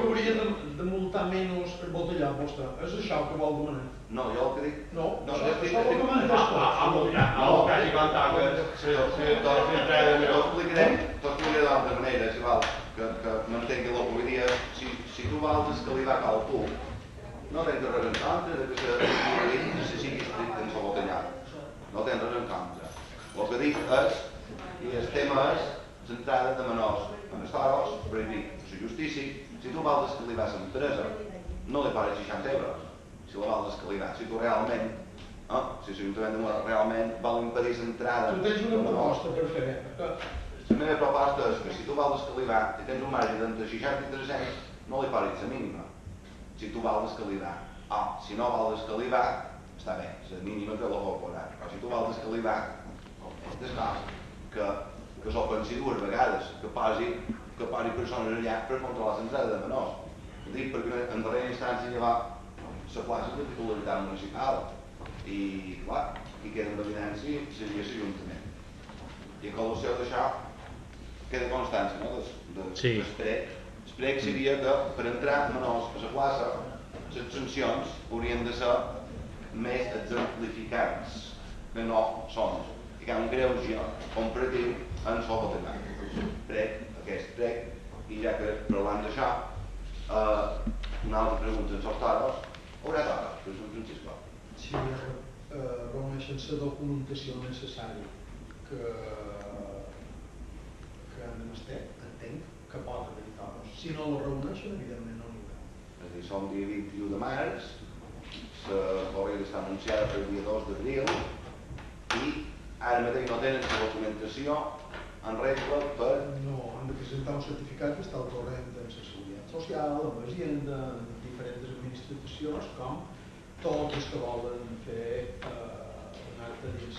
hauria de multar menys per botellar vostè. És això que vol demanar? No, jo el que dic... No, això és el que manifesta. T'ho explicaré d'altra manera, si val, que m'entengui el que vull dir. Si tu vols escalivar qualcú, no tens res en contra que se sigui estricte en la botellada. No tens res en contra. El que dic és, i el tema és, l'entrada de menors en els toros, prohibit. La justícia, si tu vols escalivar l'empresa, no li pares 60 euros. Si la vols escalivar, si tu realment, si l'Ajuntament de Mora realment vol impedir l'entrada... Tu tens una proposta per fer. La meva proposta és que si tu vols escalivar i tens un marge d'entre 60 i 300, no li paris la mínima. Si tu vols escalivar. Si no vols escalivar, està bé, la mínima que la vol posar. Però si tu vols escalivar, és clar que s'ho pensi dues vegades, que posi persones allà per controlar l'entrada de menors. Ho dic perquè en darrera instància hi ha la plaça de titularitat municipal i, clar, aquí queda en evidència seria l'Ajuntament. I a col·lació d'això queda constància, no? L'esprec seria que per entrar menors a la plaça les sancions haurien de ser més exemplificants que no són. Hi ha un greuge comparatiu en sol botellà. Aquest prec, i ja que parlant d'això, una altra pregunta en els toros, haurà toros per Sant Francisco? Sí, reuneixen la documentació necessària que han de menester, entenc que pot haver toros. Si no la reuneixen, evidentment no n'hi haurà. És a dir, som dia 21 de març, la corrida està anunciada per el dia 2 d'abril i ara mateix no tenen la documentació en regla per... No, han de presentar un certificat d'estar al corrent de la Seguretat Social, amb l'Agenda, amb diferents administracions, com tots els que volen fer un acte dins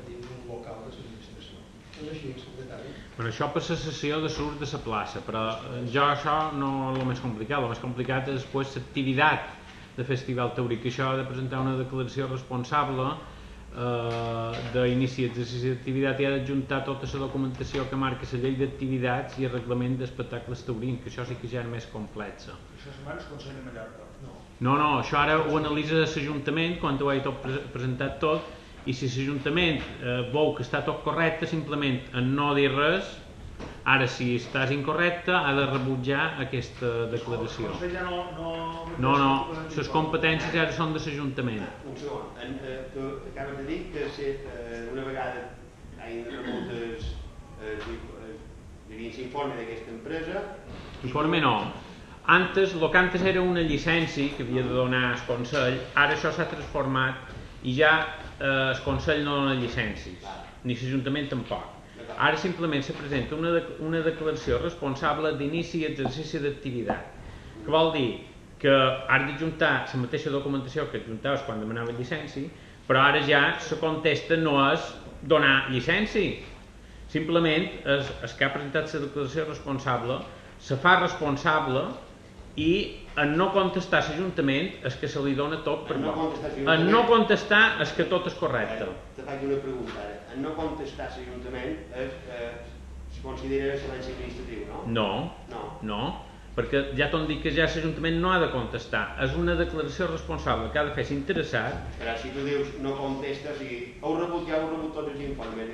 un local de l'administració. És així, secretari? Bueno, això per la sessió de l'ús de la plaça, però jo això no és el més complicat. El més complicat és després l'activitat de Festival Taurí, que això ha de presentar una declaració responsable d'inici d'exercici d'activitat i ha d'adjuntar tota la documentació que marca la llei d'activitats i el reglament d'espectacles taurins, que això sí que ja és més complex. Això se'n va al Consell de Mallorca? No, això ara ho analitza l'Ajuntament quan ho ha tot presentat tot, i si l'Ajuntament veu que està tot correcte, simplement en no dir res, ara si estàs incorrecte ha de rebutjar aquesta declaració. El Consell ja No, les competències ara són de l'Ajuntament. Un segon, tu acabes de dir que una vegada hi ha moltes s'informe d'aquesta empresa... Informe no. El que antes era una llicència que havia de donar el Consell, ara això s'ha transformat i ja el Consell no dona llicències, ni l'Ajuntament tampoc. Ara simplement se presenta una declaració responsable d'inici i exercici d'activitat, que vol dir que has d'adjuntar la mateixa documentació que adjuntaves quan demanaves llicència, però ara ja la contesta no és donar llicència. Simplement el que ha presentat la declaració responsable se fa responsable i en no contestar a l'Ajuntament és que se li dona tot per bo. En En no contestar és que tot és correcte. Te faig una pregunta ara. En no contestar a l'Ajuntament es considera silenci administratiu, no? No, perquè ja t'ho dic que ja l'Ajuntament no ha de contestar, és una declaració responsable que ha de fer s'interessat. Però si tu dius no contestes i ja heu rebut tots els informes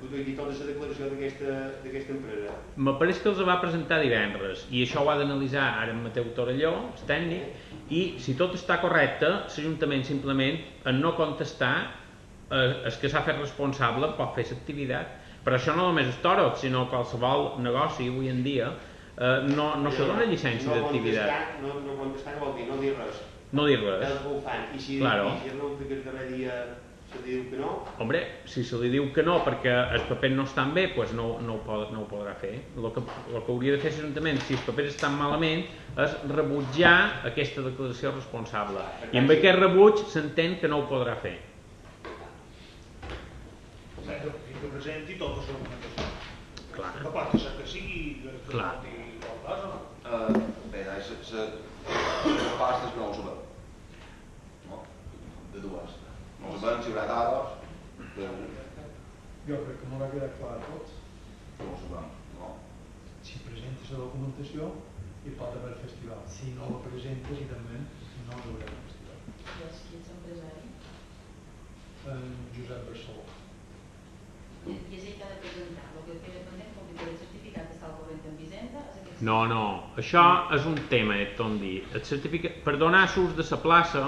tota la declaració d'aquesta empresa. Me pareix que els va presentar divendres i això ho ha d'analitzar ara en Mateu Torelló, el tècnic, i si tot està correcte, l'Ajuntament simplement en no contestar és que s'ha fet responsable, pot fer l'activitat. Però això no només és Toros, sinó qualsevol negoci avui en dia no se dona llicència d'activitat. No contestar vol dir no dir res. No dir res. És el que ho fan. I si resulta que el darrer dia se li diu que no? Hombre, si se li diu que no perquè els papers no estan bé, doncs no ho podrà fer. El que hauria de fer l'Ajuntament, si els papers estan malament, és rebutjar aquesta declaració responsable. I amb aquest rebuig s'entén que no ho podrà fer. Que presenti tota la documentació. Clar. No pot ser que sigui que porti qualque cosa. Bé, les pastes no ho sabem. De dues. No ho sabem si hi haurà Toros. Jo crec que m'ho va quedar clar a tots. No ho sabem, no? Si presentes la documentació hi pot haver festival. Si no la presentes i també no hi haurà festival. I els quins empresari? En Josep Barceló. I és ell que ha de presentar el que queda pendent com que el certificat d'estar al corrent en Vicenta. No, això és un tema, t'ho dir. Per donar ús de la plaça,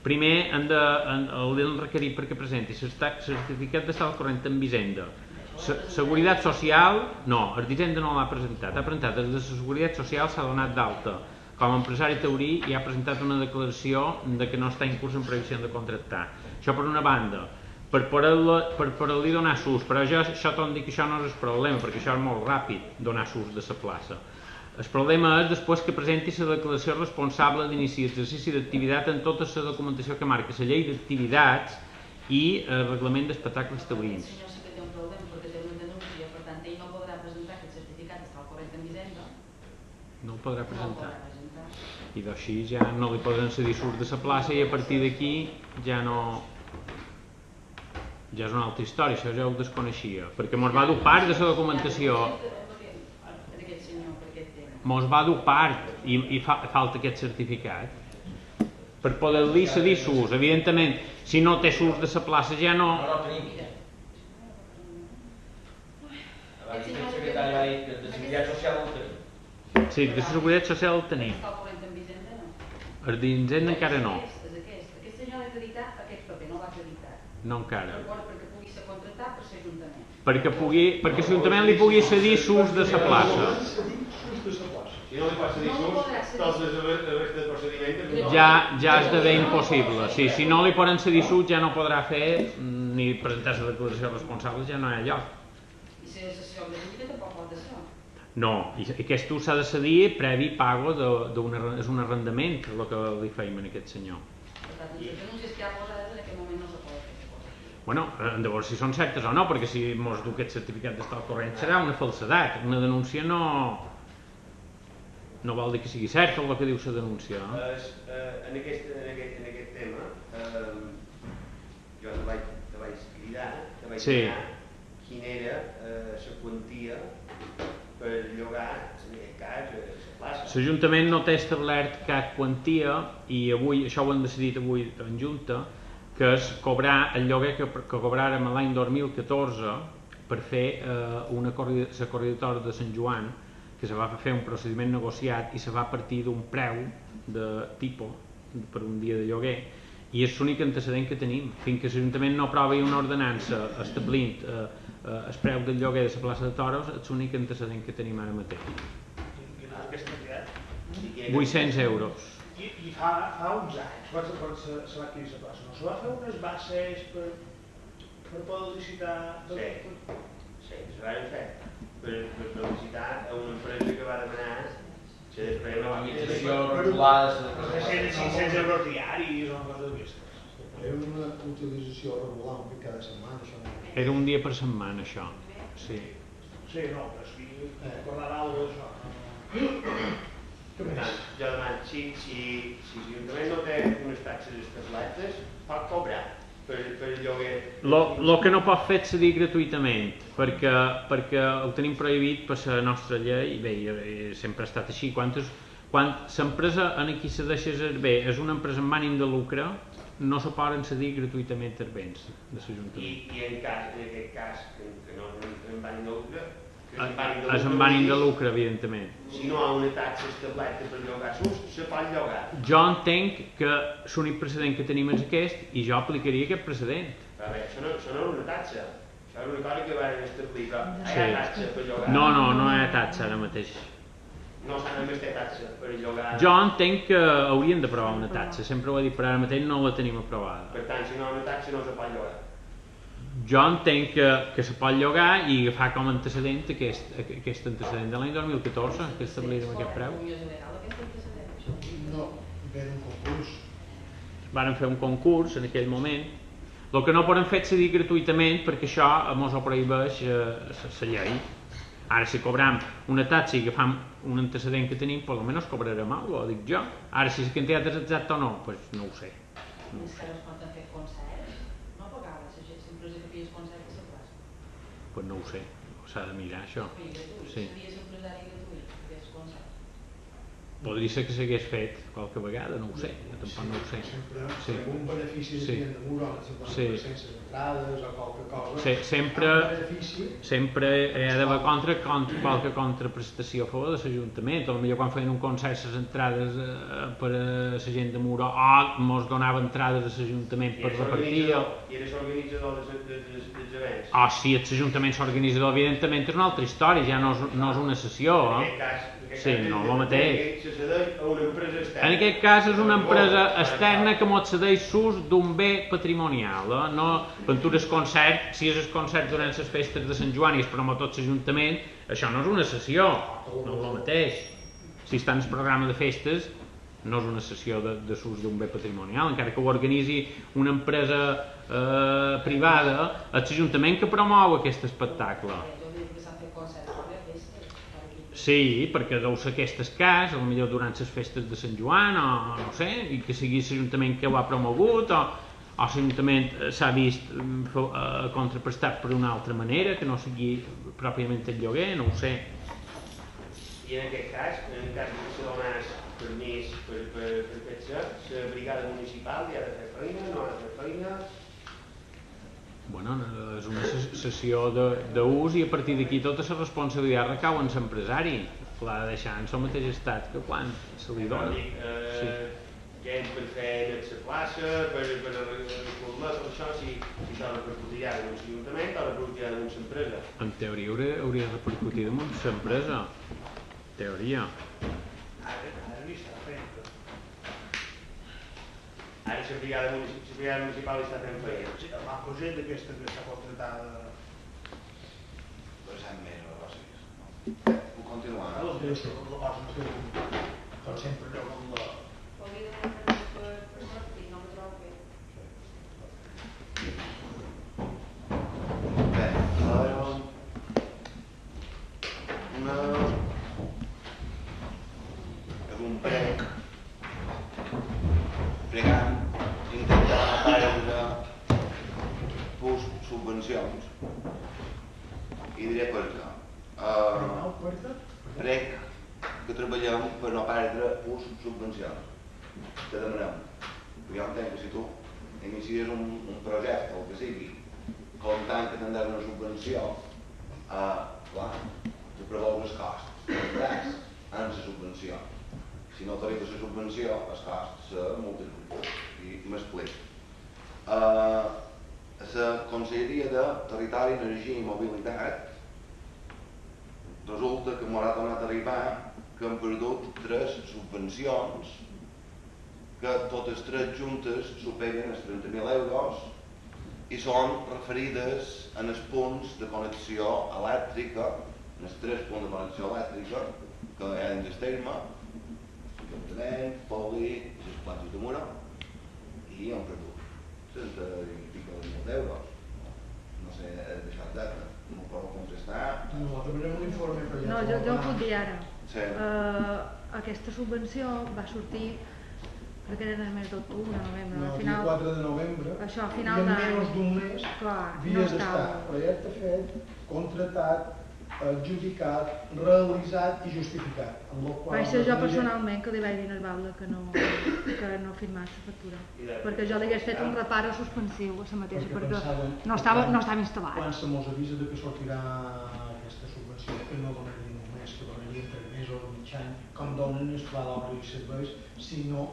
primer l'han requerit perquè presenti el certificat d'estar al corrent en Vicenta. Seguretat Social, no, el Vicenta no l'ha presentat. Ha presentat des de la Seguretat Social, s'ha donat d'alta com a empresari taurí i ha presentat una declaració de que no està en curs en previsió de contractar. Això per una banda. Per poder-li donar ús, però això t'ho dic que això no és el problema, perquè això és molt ràpid, donar ús de la plaça. El problema és després que presenti la declaració responsable d'inici d'exercici d'activitat en tota la documentació que marca la llei d'activitats i el reglament d'espectacles taurins. El senyor sí que té un problema perquè té una denúncia, per tant ell no podrà presentar aquest certificat d'estar al corrent en Vicenta. No el podrà presentar. I d'així ja no li poden cedir ús de la plaça i a partir d'aquí ja no... Ja és una altra història, això ja ho desconeixia, perquè mos va dur part de la documentació. Mos va dur part i falta aquest certificat. Per poder-li cedir ús, evidentment, si no té ús de la plaça ja no... No tenim. Abans el secretari va dir que de Seguretat Social el tenim. Sí, de Seguretat Social el tenim. El d'Hisenda encara no. Aquest senyor ha d'acreditar aquest paper, no l'ha acreditat. No encara. Perquè pugui ser contractat per l'Ajuntament. Perquè l'Ajuntament li pugui cedir ús de la plaça. Si no li pot cedir ús, tots els restes de procediments... Ja esdevé impossible. Si no li poden cedir ús ja no podrà fer ni presentar la declaració responsable, ja no hi ha lloc. I si la sessió de Junta tampoc pot ser. No, i aquest ús s'ha de cedir previ pago és un arrendament, el que li feim a aquest senyor. Per tant, les denúncies que hi ha posades en aquest moment no se poden fer. Bueno, hem de veure si són certes o no, perquè si mos du aquest certificat d'estar al corrent serà una falsedat. Una denúncia no vol dir que sigui cert el que diu la denúncia. En aquest tema, jo te vaig cridar, te vaig demanar quina era la quantia per llogar, en aquest cas, la plaça. L'Ajuntament no té establert cap quantia i avui, això ho han decidit avui en Junta, que és cobrar el lloguer que cobràrem l'any 2014 per fer la corredatora de Sant Joan, que se va fer un procediment negociat i se va partir d'un preu de tipus per un dia de lloguer i és l'únic antecedent que tenim. Fins que l'Ajuntament no aprovi una ordenança establint el preu del lloguer de la plaça de Toros, és l'únic antecedent que tenim ara mateix. Quina és aquesta quantitat? 800 euros. I fa uns anys, quan se va adquirir la plaça, no se va fer unes bases per poder licitar? Sí, se van fer per licitar a una empresa que va demanar que després no va Limitació regulada... 500 euros diaris o una cosa d'aquestes. Era una utilització regular, un cada setmana, això no? Era un dia per setmana, això. Sí. Sí, no, però si recordar alguna cosa d'això. Per tant, jo demano, si l'Ajuntament no té unes taxes establertes, pot cobrar per el lloguer. El que no pot fer és cedir gratuïtament, perquè ho tenim prohibit per la nostra llei, i bé, sempre ha estat així. Quan l'empresa en qui se deixa servei és una empresa amb ànim de lucre, no se poden cedir gratuïtament els béns de l'Ajuntament. I en aquest cas, que no és amb ànim de lucre, és amb ànim de lucre, evidentment. Si no hi ha una taxa establerta per llogar sus, se pot llogar. Jo entenc que l'únic precedent que tenim és aquest i jo aplicaria aquest precedent. A veure, això no és una taxa, això és una cosa que van establir, però hi ha taxa per llogar. No hi ha taxa ara mateix. No s'ha només té taxa per llogar. Jo entenc que haurien d'aprovar una taxa, sempre ho he dit, però ara mateix no la tenim aprovada. Per tant, si no hi ha una taxa no se pot llogar. Jo entenc que se pot llogar i agafar com a antecedent aquest antecedent de l'any 2014 que establirem aquest preu. No, ve d'un concurs. Varen fer un concurs en aquell moment. El que no poden fer és cedir gratuïtament perquè això ens ho prohibeix la llei. Ara si cobram una taxa i agafam un antecedent que tenim, per almenys cobrarem alguna cosa, dic jo. Ara si la quantitat és exacta o no, doncs no ho sé. És que no es poden fer concerts? No pagava l'empresa que feies concerts a la plaça? Doncs no ho sé, s'ha de mirar això. Sí. Series empresari gratuït, feies concerts? Podria ser que s'hagués fet qualque vegada, no ho sé, jo tampoc no ho sé. Sempre un benefici de client de mur, sense entrades o qualque cosa, sempre hi ha d'haver qualque contraprestació a favor de l'Ajuntament. Potser quan feien un concert les entrades per a la gent de mur ens donava entrades a l'Ajuntament per repartir. I eres organitzador dels events? Si ets l'Ajuntament s'organitzador, evidentment és una altra història, ja no és una sessió. Sí, no, el mateix. En aquest cas és una empresa externa que ens cedeix l'ús d'un bé patrimonial. Quan tu eres concert, si és el concert durant les festes de Sant Joan i es promou tot l'Ajuntament, això no és una sessió, no és el mateix. Si està en el programa de festes, no és una sessió de l'ús d'un bé patrimonial, encara que ho organitzi una empresa privada, és l'Ajuntament que promou aquest espectacle. Sí, perquè deu ser aquest cas, potser durant les festes de Sant Joan, o no sé, i que sigui l'Ajuntament que ho ha promogut, o l'Ajuntament s'ha vist contraprestat per una altra manera, que no sigui pròpiament el lloguer, no ho sé. I en aquest cas, en cas que se donés permís per fer-se, la brigada municipal hi ha de fer feina, no ha de fer feina? Bueno, és una sessió d'ús i a partir d'aquí tota la responsabilitat recau en l'empresari. L'ha de deixar en el mateix estat que quan se li dona. Què hem per fer a la plaça, per reformar tot això, si això repercutirà en l'Ajuntament o repercutirà en una empresa? En teoria hauria de repercutir en una empresa. Teoria. Ara la brigada municipal està fent feina. La gent aquesta que està contratada... Però s'han més negocis. Puc continuar? Com sempre allò com la... Bé, ara... És un prec pregant, intentant perdre subvencions. I diré per què. Prec que treballem per no perdre subvencions. Te demanem. Jo entenc que si tu inicies un projecte, el que sigui, comptant que tindràs una subvenció, clar, te preveus els costs, tindràs en la subvenció. Si no t'arriba la subvenció, els costs se multipliquen. I m'explico. La Conselleria de Territori, Energia i Mobilitat resulta que m'haurà tornat a arribar que han perdut 3 subvencions que totes 3 juntes superen els 30.000 euros i són referides en els punts de connexió elèctrica, en els 3 punts de connexió elèctrica que hi ha dins el terme, l'Ajuntament, Poli, les plantes de Mura, i han perdut 30 i pico d'euros. No sé, he deixat data, no ho puc contestar. No, també un informe per allà. No, jo ho puc dir ara. Sí. aquesta subvenció va sortir, crec que era en el mes d'octubre, novembre, No, al el dia final... 4 de novembre, Això, al i final en de... menys d'un mes Clar, havia no d'estar estava. projecte fet, contratat, adjudicat, realitzat i justificat. Amb el qual Vaig ser jo la família- personalment que li vaig dir al Balda que no firmés la factura, perquè jo li hagués fet un reparo suspensiu a la mateixa, perquè pensàvem no estava instal·lat. Quan se mos avisa de que sortirà aquesta subvenció, que no donarien un mes, que donarien 3 mesos o mig any, com donen els pla d'obra i serveis, sinó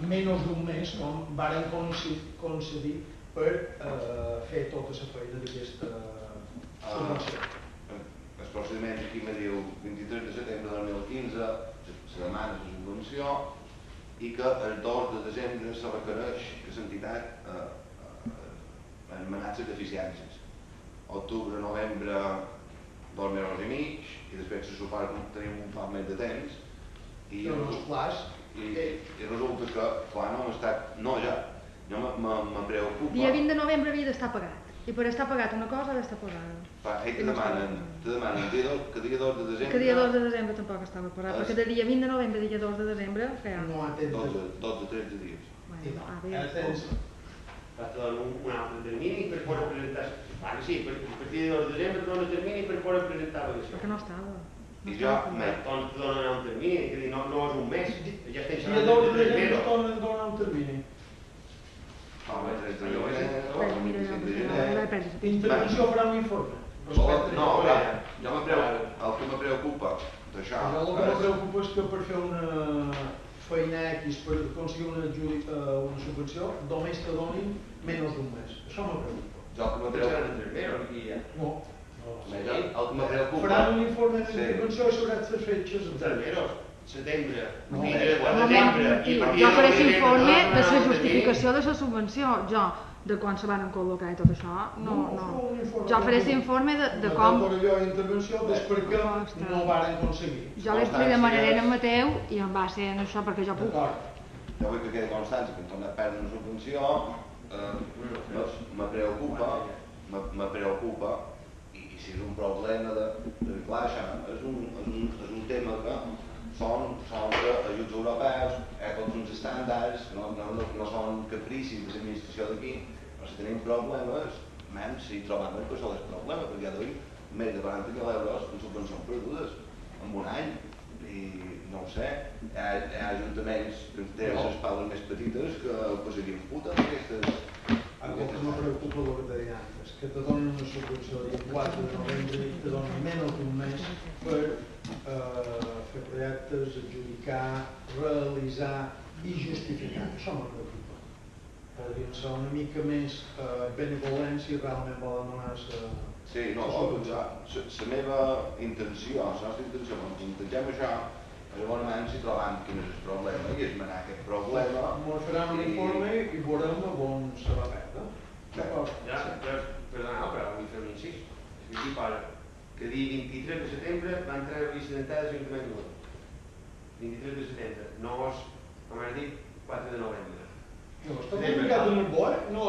menys d'un mes, com varen concedir per fer tota la feina d'aquesta subvenció. El procediment aquí me diu 23 de setembre de 2015 se demana la subvenció i que el 2 de desembre se requereix que l'entitat anomenat les deficiències. Octubre, novembre, 2 mesos i mig, i després se supara que tenim un poc més de temps i resulta que, clar, no hem estat... No, ja, jo me preocupa... Dia 20 de novembre havia d'estar pagat, i per estar pagat una cosa ha d'estar pagada. Te demanen que dia 2 de desembre... Que dia 2 de desembre tampoc estava pagat, perquè de dia 20 de novembre a dia 2 de desembre feia... No atén... 12 13 dies. Va te donar un altre termini per poder presentar... Vale, sí, a partir de 2 de desembre te dona termini per poder presentar la Perquè no estava. I jo... Doncs te donen un termini, que dir, no és un mes, ja estem Dia 2 de desembre donen un termini. Home, 3 de gener... Intervenció farà un informe. No, el que me preocupa d'això... El que me preocupa és que per fer una feina X, per aconseguir una subvenció, només te donin menys d'un mes. Això me preocupa. El que me preocupa... No. El que me preocupa... Faran un informe d'intervenció sobre les fetges. Setembre, Jo faré l'informe de la justificació de la subvenció, jo, de quan se van col·locar i tot això, no. Jo faré l'informe de com... Jo intervenció és perquè no varen aconseguir. Jo li demanaré en Mateu i em va ser en això perquè jo puc. Jo vull que quedi constància que hem tornat a perdre una subvenció, me preocupa i si és un problema de clar, és un tema que són ajuts europeus, tots uns estàndards, no són capricis de l'administració d'aquí, però si tenim problemes, si trobem que això és problema, perquè ja d'avui més de 40.000 euros en subvencions perdudes en un any, i no ho sé, hi ha ajuntaments que tenen les espaldes més petites que serien puta amb aquestes... El que me preocupa el que deia antes, que te donen una subvenció el dia 4 de novembre i te donen menys d'un mes per fer projectes, adjudicar, realitzar i justificar. Això me preocupa. Podrien ser una mica més benevolents si realment volen donar Sí, no, la meva intenció, la nostra intenció, quan plantegem això, llavors si trobem quin és el problema i esmenar aquest problema... Ens faran un informe i veurem on se va perdre. Perdona, però vull fer un incís. Aquí posa que dia 23 de setembre va entrar a la llista d'entrada de l'Ajuntament de Muro. 23 de setembre, no és, com has dit, 4 de novembre. No, està publicat en el BOE? No.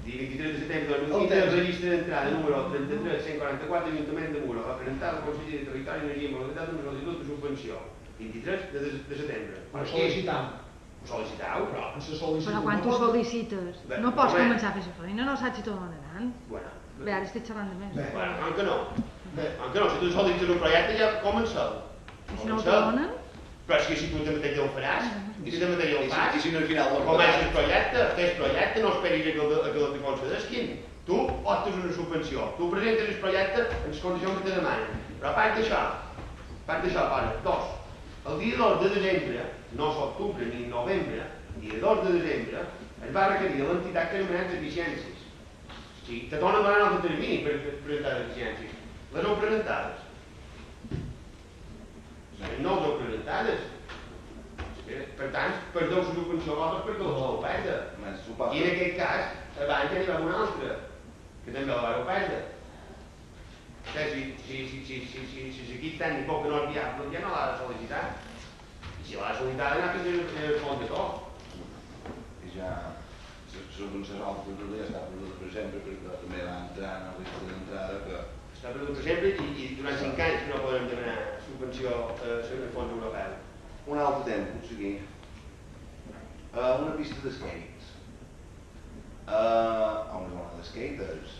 Dia 23 de setembre de 2015, la llista d'entrada número 33-144, Ajuntament de Muro, va presentar al Consell de Territori i Energia i Mobilitat una sol·licitud de subvenció. 23 de setembre. Ho sol·licitam. Ho sol·licitau, però... Però quan tu sol·licites, no pots començar a fer la feina, no saps si t'ho donaran. Bé, ara estic xerrant de més. Bueno, aunque no, si tu sol·licites un projecte ja comença-ho. I si no t'ho donen? Però és que si tu també ho faràs, si també ho fas, i si no al final no comences el projecte, no esperis que te concedesquin. Tu optes una subvenció, tu presentes el projecte en les condicions que te demanen. Però a part d'això, posa, 2. El dia 2 de desembre, no és octubre ni novembre, el dia 2 de desembre, es va requerir a l'entitat que anomenem deficiències. O sigui, te donen un altre termini per presentar deficiències. Les heu presentades. No les heu presentades. Per tant, perdeu la subvenció a l'altre perquè la vau perdre. I en aquest cas, abans ja n'hi va una altra, que també la vau perdre. Si l'equip tècnic que no és viable, ja no l'ha de sol·licitar. I si l'ha de sol·licitar, ja que és el fons de tot. I ja, les subvencions altres ja està perduda per sempre, perquè també va entrar en la llista d'entrada que S'ha perdut per sempre i durant 5 anys que no podem demanar subvenció de fons europeus. Un altre tema, pot seguir. Una pista d'esquates. A una zona d'esquates.